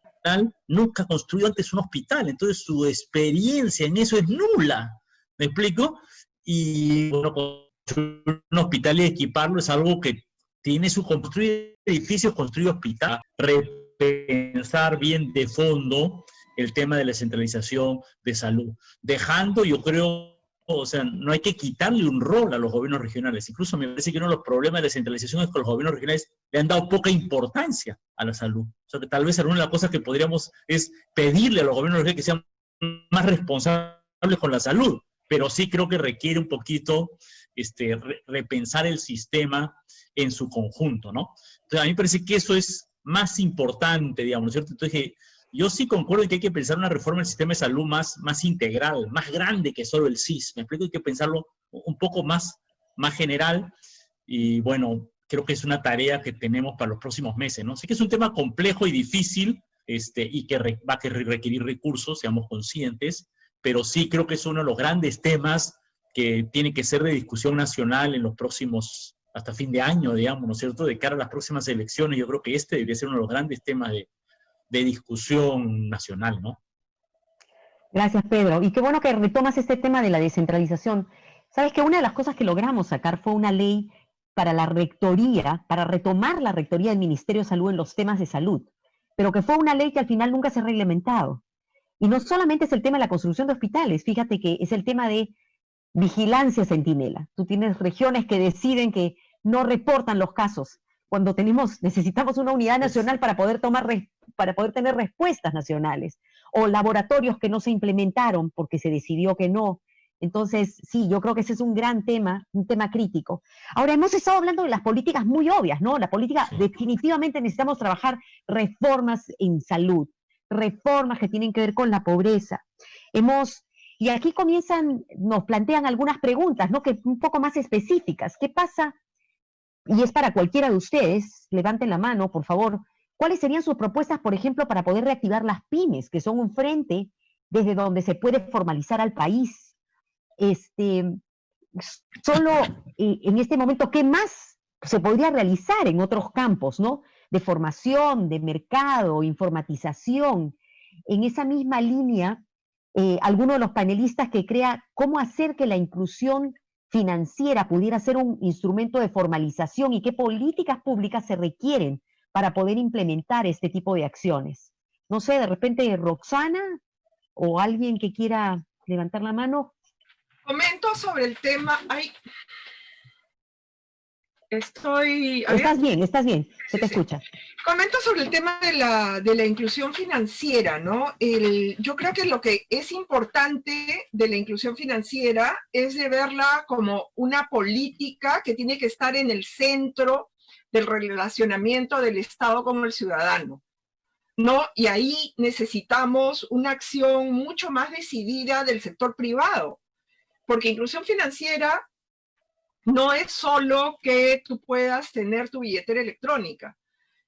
D: nunca ha construido antes un hospital, entonces su experiencia en eso es nula, ¿me explico? Y bueno, construir un hospital y equiparlo es algo que tiene su construir edificios, construir hospital, repensar bien de fondo el tema de la centralización de salud, dejando, yo creo, o sea, no hay que quitarle un rol a los gobiernos regionales. Incluso me parece que uno de los problemas de la centralización es que los gobiernos regionales le han dado poca importancia a la salud. O sea, que tal vez alguna de las cosas que podríamos es pedirle a los gobiernos que sean más responsables con la salud, pero sí creo que requiere un poquito repensar el sistema en su conjunto, ¿no? Entonces, a mí me parece que eso es más importante, digamos, ¿no es cierto? Entonces, yo sí concuerdo en que hay que pensar una reforma del sistema de salud más integral, más grande que solo el SIS. Me explico, hay que pensarlo un poco más general, y bueno, creo que es una tarea que tenemos para los próximos meses, ¿no? Sé que es un tema complejo y difícil, y que va a requerir recursos, seamos conscientes, pero sí creo que es uno de los grandes temas que tiene que ser de discusión nacional en los próximos, hasta fin de año, digamos, ¿no es cierto? De cara a las próximas elecciones, yo creo que debería ser uno de los grandes temas de discusión nacional, ¿no?
B: Gracias, Pedro. Y qué bueno que retomas este tema de la descentralización. Sabes que una de las cosas que logramos sacar fue una ley para la rectoría, para retomar la rectoría del Ministerio de Salud en los temas de salud, pero que fue una ley que al final nunca se ha reglamentado. Y no solamente es el tema de la construcción de hospitales, fíjate que es el tema de vigilancia centinela. Tú tienes regiones que deciden que no reportan los casos, cuando necesitamos una unidad nacional para poder tener respuestas nacionales, o laboratorios que no se implementaron porque se decidió que no. Entonces, sí, yo creo que ese es un gran tema, un tema crítico. Ahora, hemos estado hablando de las políticas muy obvias, ¿no? La política, sí. Definitivamente necesitamos trabajar reformas en salud, reformas que tienen que ver con la pobreza. Y aquí nos plantean algunas preguntas, ¿no? Que un poco más específicas. ¿Qué pasa? Y es para cualquiera de ustedes, levanten la mano, por favor. ¿Cuáles serían sus propuestas, por ejemplo, para poder reactivar las pymes, que son un frente desde donde se puede formalizar al país? Solo en este momento, ¿qué más se podría realizar en otros campos, ¿no? De formación, de mercado, informatización. En esa misma línea, alguno de los panelistas que crea cómo hacer que la inclusión financiera pudiera ser un instrumento de formalización y qué políticas públicas se requieren para poder implementar este tipo de acciones. No sé, de repente Roxana o alguien que quiera levantar la mano.
E: Comento sobre el tema.
B: Estás bien, se te escucha.
E: Comento sobre el tema de la inclusión financiera, ¿no? Yo creo que lo que es importante de la inclusión financiera es de verla como una política que tiene que estar en el centro del relacionamiento del Estado con el ciudadano, ¿no? Y ahí necesitamos una acción mucho más decidida del sector privado, porque inclusión financiera no es solo que tú puedas tener tu billetera electrónica,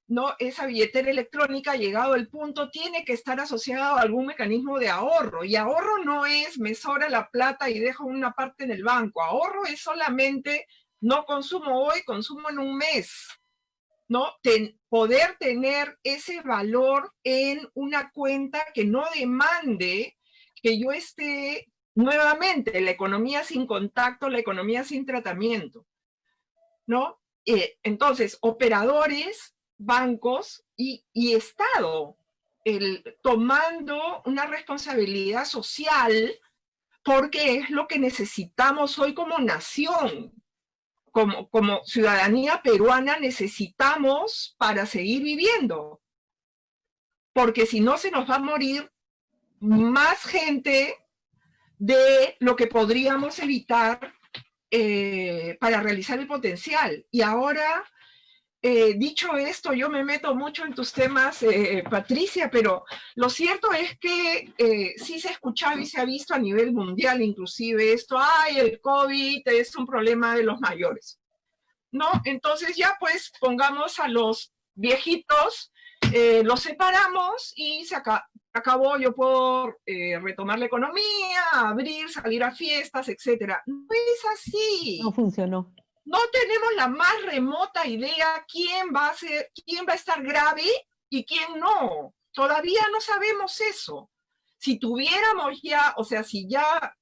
E: ¿no? Esa billetera electrónica, llegado el punto, tiene que estar asociado a algún mecanismo de ahorro. Y ahorro no es me sobra la plata y dejo una parte en el banco. Ahorro es solamente no consumo hoy, consumo en un mes, ¿no? Poder tener ese valor en una cuenta que no demande que yo esté nuevamente, la economía sin contacto, la economía sin tratamiento, ¿no? Entonces, operadores, bancos y Estado, tomando una responsabilidad social, porque es lo que necesitamos hoy como nación, como ciudadanía peruana necesitamos para seguir viviendo. Porque si no, se nos va a morir más gente de lo que podríamos evitar para realizar el potencial. Y ahora, dicho esto, yo me meto mucho en tus temas, Patricia, pero lo cierto es que sí se ha escuchado y se ha visto a nivel mundial, inclusive esto, el COVID es un problema de los mayores, ¿no? Entonces ya pues pongamos a los viejitos, los separamos y se acabó, yo puedo retomar la economía, abrir, salir a fiestas, etcétera. No es así.
B: No funcionó.
E: No tenemos la más remota idea quién va a estar grave y quién no. Todavía no sabemos eso. Si tuviéramos ya, o sea, si ya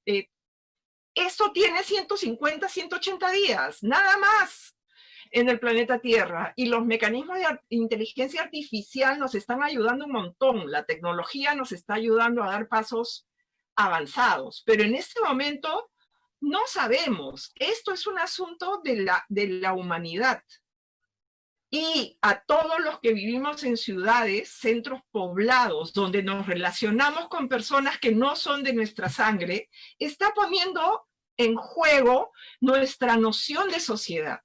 E: esto tiene 150, 180 días, nada más en el planeta Tierra, y los mecanismos de inteligencia artificial nos están ayudando un montón, la tecnología nos está ayudando a dar pasos avanzados, pero en este momento no sabemos, esto es un asunto de la humanidad, y a todos los que vivimos en ciudades, centros poblados, donde nos relacionamos con personas que no son de nuestra sangre, está poniendo en juego nuestra noción de sociedad.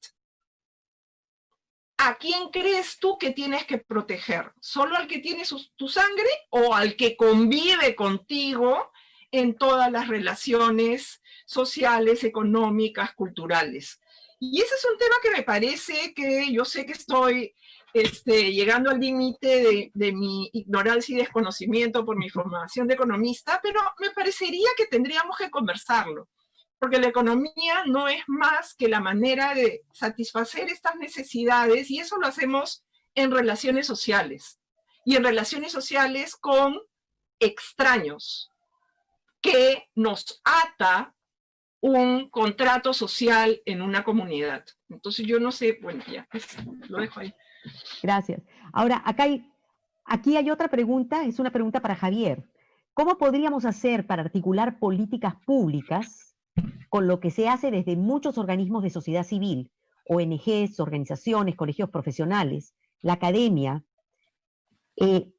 E: ¿A quién crees tú que tienes que proteger? ¿Solo al que tiene tu sangre o al que convive contigo en todas las relaciones sociales, económicas, culturales? Y ese es un tema que me parece que yo sé que estoy llegando al límite de mi ignorancia y desconocimiento por mi formación de economista, pero me parecería que tendríamos que conversarlo, porque la economía no es más que la manera de satisfacer estas necesidades, y eso lo hacemos en relaciones sociales, y en relaciones sociales con extraños, que nos ata un contrato social en una comunidad. Entonces yo no sé, bueno, ya, lo dejo ahí.
B: Gracias. Ahora, aquí hay otra pregunta, es una pregunta para Javier. ¿Cómo podríamos hacer para articular políticas públicas con lo que se hace desde muchos organismos de sociedad civil, ONGs, organizaciones, colegios profesionales, la academia,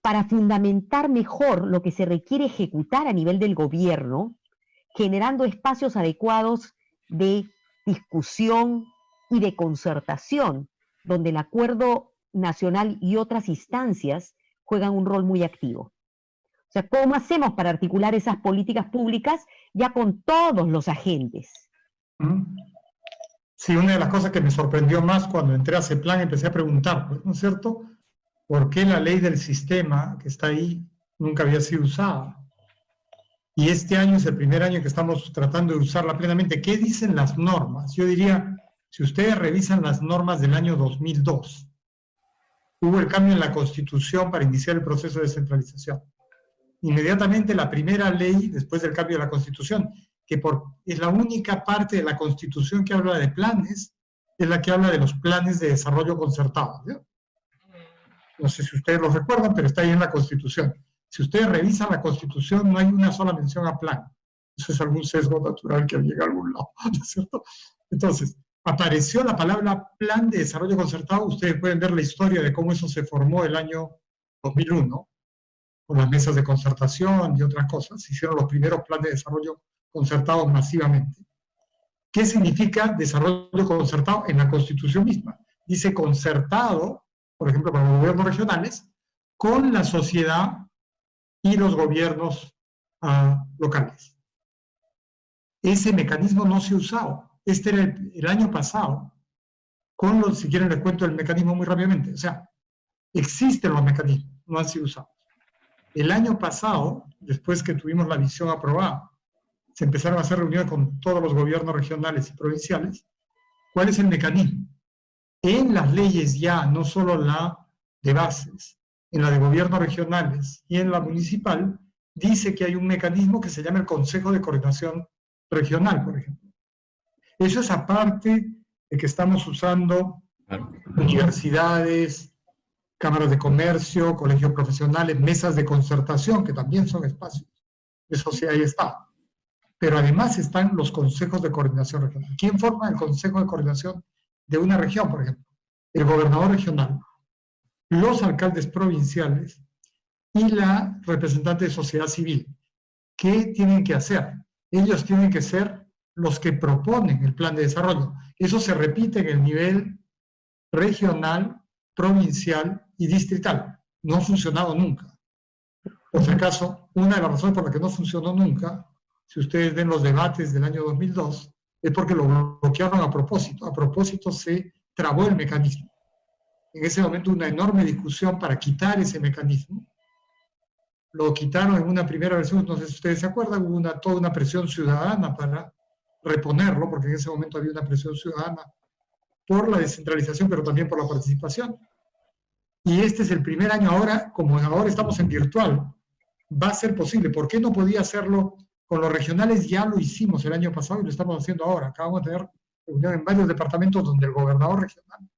B: para fundamentar mejor lo que se requiere ejecutar a nivel del gobierno, generando espacios adecuados de discusión y de concertación, donde el acuerdo nacional y otras instancias juegan un rol muy activo? O sea, ¿cómo hacemos para articular esas políticas públicas ya con todos los agentes?
C: Sí, una de las cosas que me sorprendió más cuando entré a CEPLAN, empecé a preguntar, pues, ¿no es cierto?, ¿por qué la ley del sistema que está ahí nunca había sido usada? Y este año es el primer año que estamos tratando de usarla plenamente. ¿Qué dicen las normas? Yo diría, si ustedes revisan las normas del año 2002, hubo el cambio en la Constitución para iniciar el proceso de descentralización. Inmediatamente la primera ley, después del cambio de la Constitución, que es la única parte de la Constitución que habla de planes, es la que habla de los planes de desarrollo concertado, ¿sí? No sé si ustedes lo recuerdan, pero está ahí en la Constitución. Si ustedes revisan la Constitución, no hay una sola mención a plan. Eso es algún sesgo natural que llega a algún lado, ¿no es cierto? Entonces, apareció la palabra plan de desarrollo concertado. Ustedes pueden ver la historia de cómo eso se formó el año 2001, con las mesas de concertación y otras cosas. Se hicieron los primeros planes de desarrollo concertado masivamente. ¿Qué significa desarrollo concertado? En la Constitución misma dice concertado, por ejemplo, para los gobiernos regionales, con la sociedad y los gobiernos locales. Ese mecanismo no se ha usado. Este era el año pasado. Si quieren les cuento el mecanismo muy rápidamente. O sea, existen los mecanismos, no han sido usados. El año pasado, después que tuvimos la visión aprobada, se empezaron a hacer reuniones con todos los gobiernos regionales y provinciales. ¿Cuál es el mecanismo? En las leyes ya, no solo la de bases, en la de gobiernos regionales y en la municipal, dice que hay un mecanismo que se llama el Consejo de Coordinación Regional, por ejemplo. Eso es aparte de que estamos usando universidades, cámaras de comercio, colegios profesionales, mesas de concertación, que también son espacios. Eso sí, ahí está. Pero además están los consejos de coordinación regional. ¿Quién forma el consejo de coordinación de una región, por ejemplo? El gobernador regional, los alcaldes provinciales y la representante de sociedad civil. ¿Qué tienen que hacer? Ellos tienen que ser los que proponen el plan de desarrollo. Eso se repite en el nivel regional, provincial y distrital. No ha funcionado nunca. Por si acaso, una de las razones por las que no funcionó nunca, si ustedes ven los debates del año 2002, es porque lo bloquearon a propósito. A propósito se trabó el mecanismo. En ese momento una enorme discusión para quitar ese mecanismo. Lo quitaron en una primera versión, no sé si ustedes se acuerdan, hubo toda una presión ciudadana para reponerlo, porque en ese momento había una presión ciudadana por la descentralización, pero también por la participación. Y este es el primer año ahora, como ahora estamos en virtual, va a ser posible. ¿Por qué no podía hacerlo con los regionales? Ya lo hicimos el año pasado y lo estamos haciendo ahora. Acabamos de tener reunión en varios departamentos donde el gobernador regional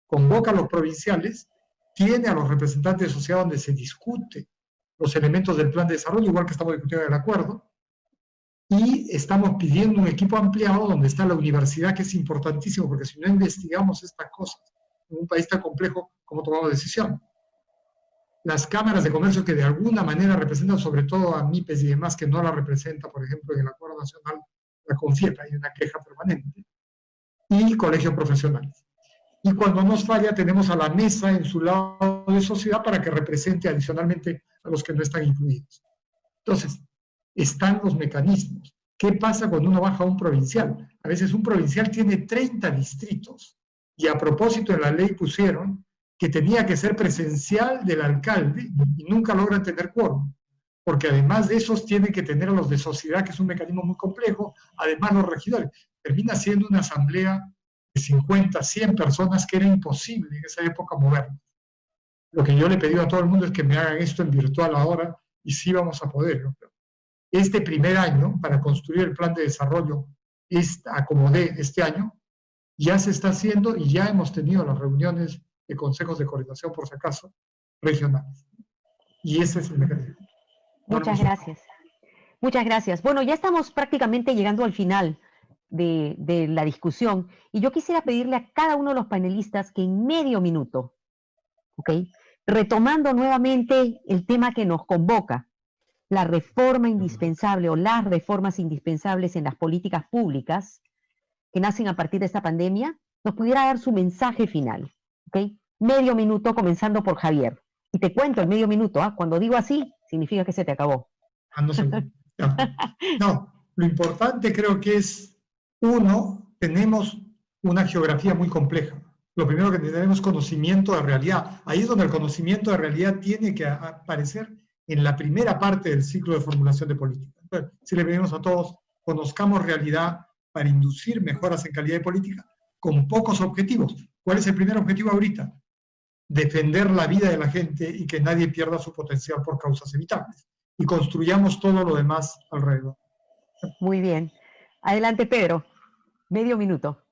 C: convoca a los provinciales, tiene a los representantes de sociedad donde se discute los elementos del plan de desarrollo, igual que estamos discutiendo el acuerdo, y estamos pidiendo un equipo ampliado donde está la universidad, que es importantísimo, porque si no investigamos estas cosas en un país tan complejo, cómo tomamos decisiones. Las cámaras de comercio que de alguna manera representan sobre todo a MIPES y demás, que no la representa, por ejemplo, en el Acuerdo Nacional, la CONFIEP, hay una queja permanente, y colegios profesionales. Y cuando nos falla, tenemos a la mesa en su lado de sociedad para que represente adicionalmente a los que no están incluidos. Entonces, están los mecanismos. ¿Qué pasa cuando uno baja a un provincial? A veces un provincial tiene 30 distritos, y a propósito en la ley pusieron que tenía que ser presencial del alcalde y nunca logran tener quórum, porque además de esos tienen que tener a los de sociedad, que es un mecanismo muy complejo, además los regidores. Termina siendo una asamblea de 50, 100 personas que era imposible en esa época movernos. Lo que yo le he pedido a todo el mundo es que me hagan esto en virtual ahora y sí vamos a poder, ¿no? Este primer año, para construir el plan de desarrollo, acomodé este año, ya se está haciendo y ya hemos tenido las reuniones de consejos de coordinación, por si acaso, regionales. Y ese es el mecanismo.
B: Muchas gracias. Muchas gracias. Bueno, ya estamos prácticamente llegando al final de la discusión y yo quisiera pedirle a cada uno de los panelistas que en medio minuto, ¿ok?, retomando nuevamente el tema que nos convoca, la reforma indispensable o las reformas indispensables en las políticas públicas que nacen a partir de esta pandemia, nos pudiera dar su mensaje final, ¿ok? Medio minuto, comenzando por Javier. Y te cuento el medio minuto, ¿ah? Cuando digo así, significa que se te acabó.
C: No, lo importante creo que es, uno, tenemos una geografía muy compleja. Lo primero que tenemos es conocimiento de realidad. Ahí es donde el conocimiento de realidad tiene que aparecer en la primera parte del ciclo de formulación de política. Entonces, si le pedimos a todos, conozcamos realidad para inducir mejoras en calidad de política con pocos objetivos. ¿Cuál es el primer objetivo ahorita? Defender la vida de la gente y que nadie pierda su potencial por causas evitables. Y construyamos todo lo demás alrededor.
B: Muy bien. Adelante, Pedro. Medio minuto.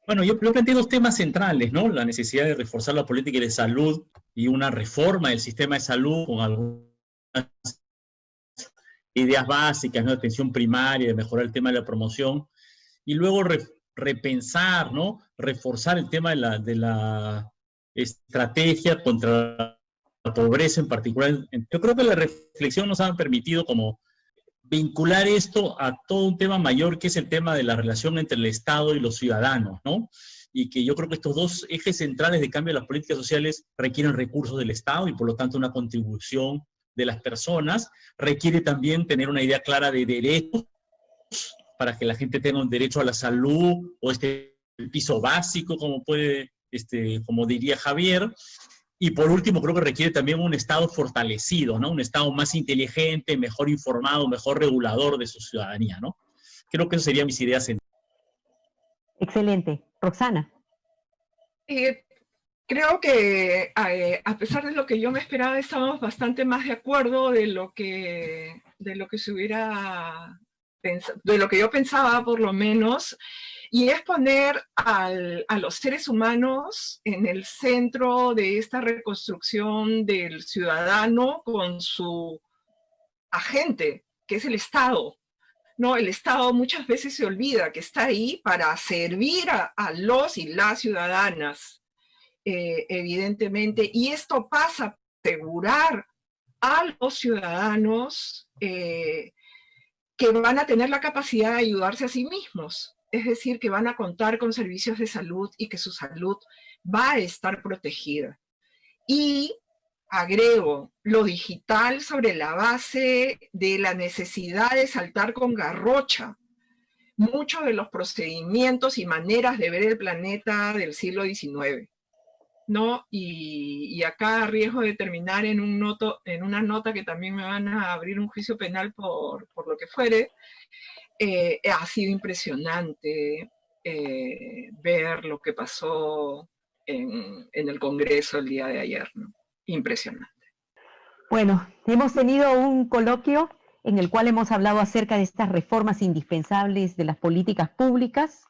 D: Bueno, yo planteé dos temas centrales, ¿no? La necesidad de reforzar la política de salud y una reforma del sistema de salud con algunas ideas básicas, ¿no? De atención primaria, de mejorar el tema de la promoción, y luego repensar, ¿no? Reforzar el tema de la estrategia contra la pobreza en particular. Yo creo que la reflexión nos ha permitido como vincular esto a todo un tema mayor, que es el tema de la relación entre el Estado y los ciudadanos, ¿no? Y que yo creo que estos dos ejes centrales de cambio de las políticas sociales requieren recursos del Estado y por lo tanto una contribución de las personas. Requiere también tener una idea clara de derechos para que la gente tenga un derecho a la salud o el piso básico, como diría Javier. Y por último, creo que requiere también un Estado fortalecido, ¿no? Un Estado más inteligente, mejor informado, mejor regulador de su ciudadanía, ¿no? Creo que esas serían mis ideas.
B: Excelente. Roxana.
E: Creo que a pesar de lo que yo me esperaba, estamos bastante más de acuerdo de lo que se hubiera pensado, de lo que yo pensaba por lo menos. Y es poner a los seres humanos en el centro de esta reconstrucción del ciudadano con su agente, que es el Estado. No, el Estado muchas veces se olvida que está ahí para servir a los y las ciudadanas, evidentemente. Y esto pasa por asegurar a los ciudadanos que van a tener la capacidad de ayudarse a sí mismos. Es decir, que van a contar con servicios de salud y que su salud va a estar protegida. Y agrego lo digital sobre la base de la necesidad de saltar con garrocha muchos de los procedimientos y maneras de ver el planeta del siglo XIX, ¿no? Y acá a riesgo de terminar en una nota que también me van a abrir un juicio penal por lo que fuere. Ha sido impresionante ver lo que pasó en el Congreso el día de ayer, ¿no? Impresionante.
B: Bueno, hemos tenido un coloquio en el cual hemos hablado acerca de estas reformas indispensables de las políticas públicas.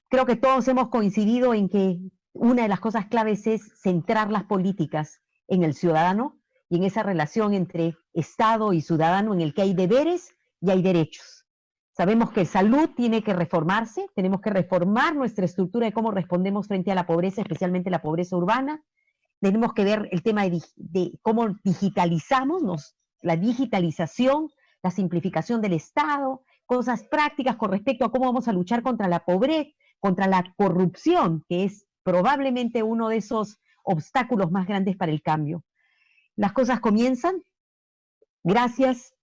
B: Creo que todos hemos coincidido en que una de las cosas claves es centrar las políticas en el ciudadano y en esa relación entre Estado y ciudadano en el que hay deberes y hay derechos. Sabemos que salud tiene que reformarse, tenemos que reformar nuestra estructura de cómo respondemos frente a la pobreza, especialmente la pobreza urbana. Tenemos que ver el tema de cómo digitalizamos, la digitalización, la simplificación del Estado, cosas prácticas con respecto a cómo vamos a luchar contra la pobreza, contra la corrupción, que es probablemente uno de esos obstáculos más grandes para el cambio. Las cosas comienzan. Gracias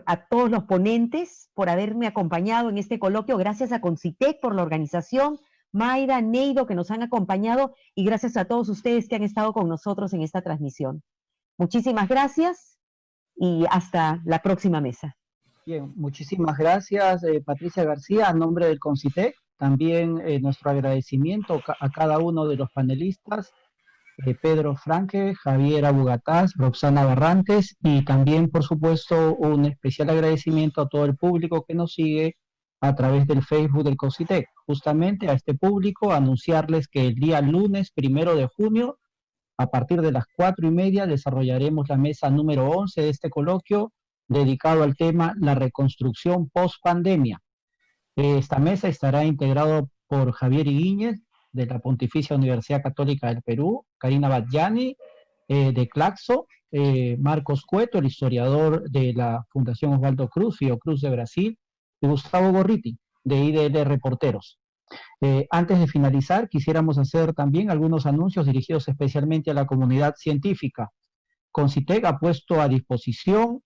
B: a todos los ponentes por haberme acompañado en este coloquio, gracias a Concitec por la organización, Mayra, Neido, que nos han acompañado, y gracias a todos ustedes que han estado con nosotros en esta transmisión. Muchísimas gracias y hasta la próxima mesa.
A: Bien, muchísimas gracias, Patricia García, a nombre del Concitec. También nuestro agradecimiento a cada uno de los panelistas, Pedro Franque, Javier Abugataz, Roxana Barrantes, y también, por supuesto, un especial agradecimiento a todo el público que nos sigue a través del Facebook del Concitec. Justamente a este público anunciarles que el día lunes 1 de junio, a partir de las 4:30, desarrollaremos la mesa número 11 de este coloquio, dedicado al tema la reconstrucción post-pandemia. Esta mesa estará integrado por Javier Iguíñez, de la Pontificia Universidad Católica del Perú, Karina Badjani, de Claxo, Marcos Cueto, el historiador de la Fundación Osvaldo Cruz, Fiocruz de Brasil, y Gustavo Gorriti, de IDL Reporteros. Antes de finalizar, quisiéramos hacer también algunos anuncios dirigidos especialmente a la comunidad científica. Concitec ha puesto a disposición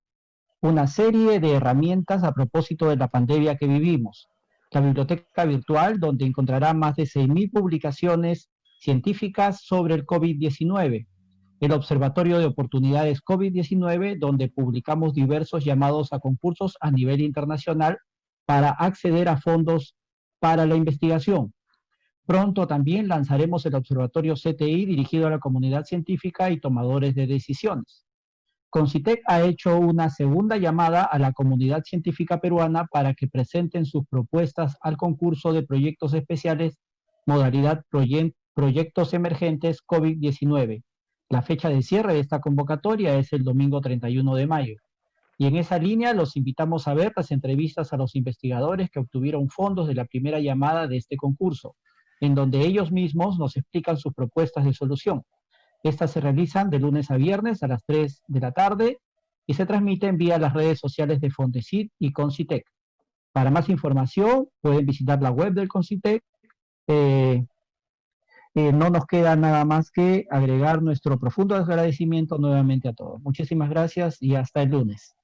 A: una serie de herramientas a propósito de la pandemia que vivimos. La biblioteca virtual, donde encontrará más de 6.000 publicaciones científicas sobre el COVID-19. El Observatorio de Oportunidades COVID-19, donde publicamos diversos llamados a concursos a nivel internacional para acceder a fondos para la investigación. Pronto también lanzaremos el Observatorio CTI, dirigido a la comunidad científica y tomadores de decisiones. Concitec ha hecho una segunda llamada a la comunidad científica peruana para que presenten sus propuestas al concurso de proyectos especiales, modalidad proyectos emergentes COVID-19. La fecha de cierre de esta convocatoria es el domingo 31 de mayo. Y en esa línea los invitamos a ver las entrevistas a los investigadores que obtuvieron fondos de la primera llamada de este concurso, en donde ellos mismos nos explican sus propuestas de solución. Estas se realizan de lunes a viernes a las 3 de la tarde y se transmiten vía las redes sociales de Fondesit y Concitec. Para más información pueden visitar la web del Concitec. No nos queda nada más que agregar nuestro profundo agradecimiento nuevamente a todos. Muchísimas gracias y hasta el lunes.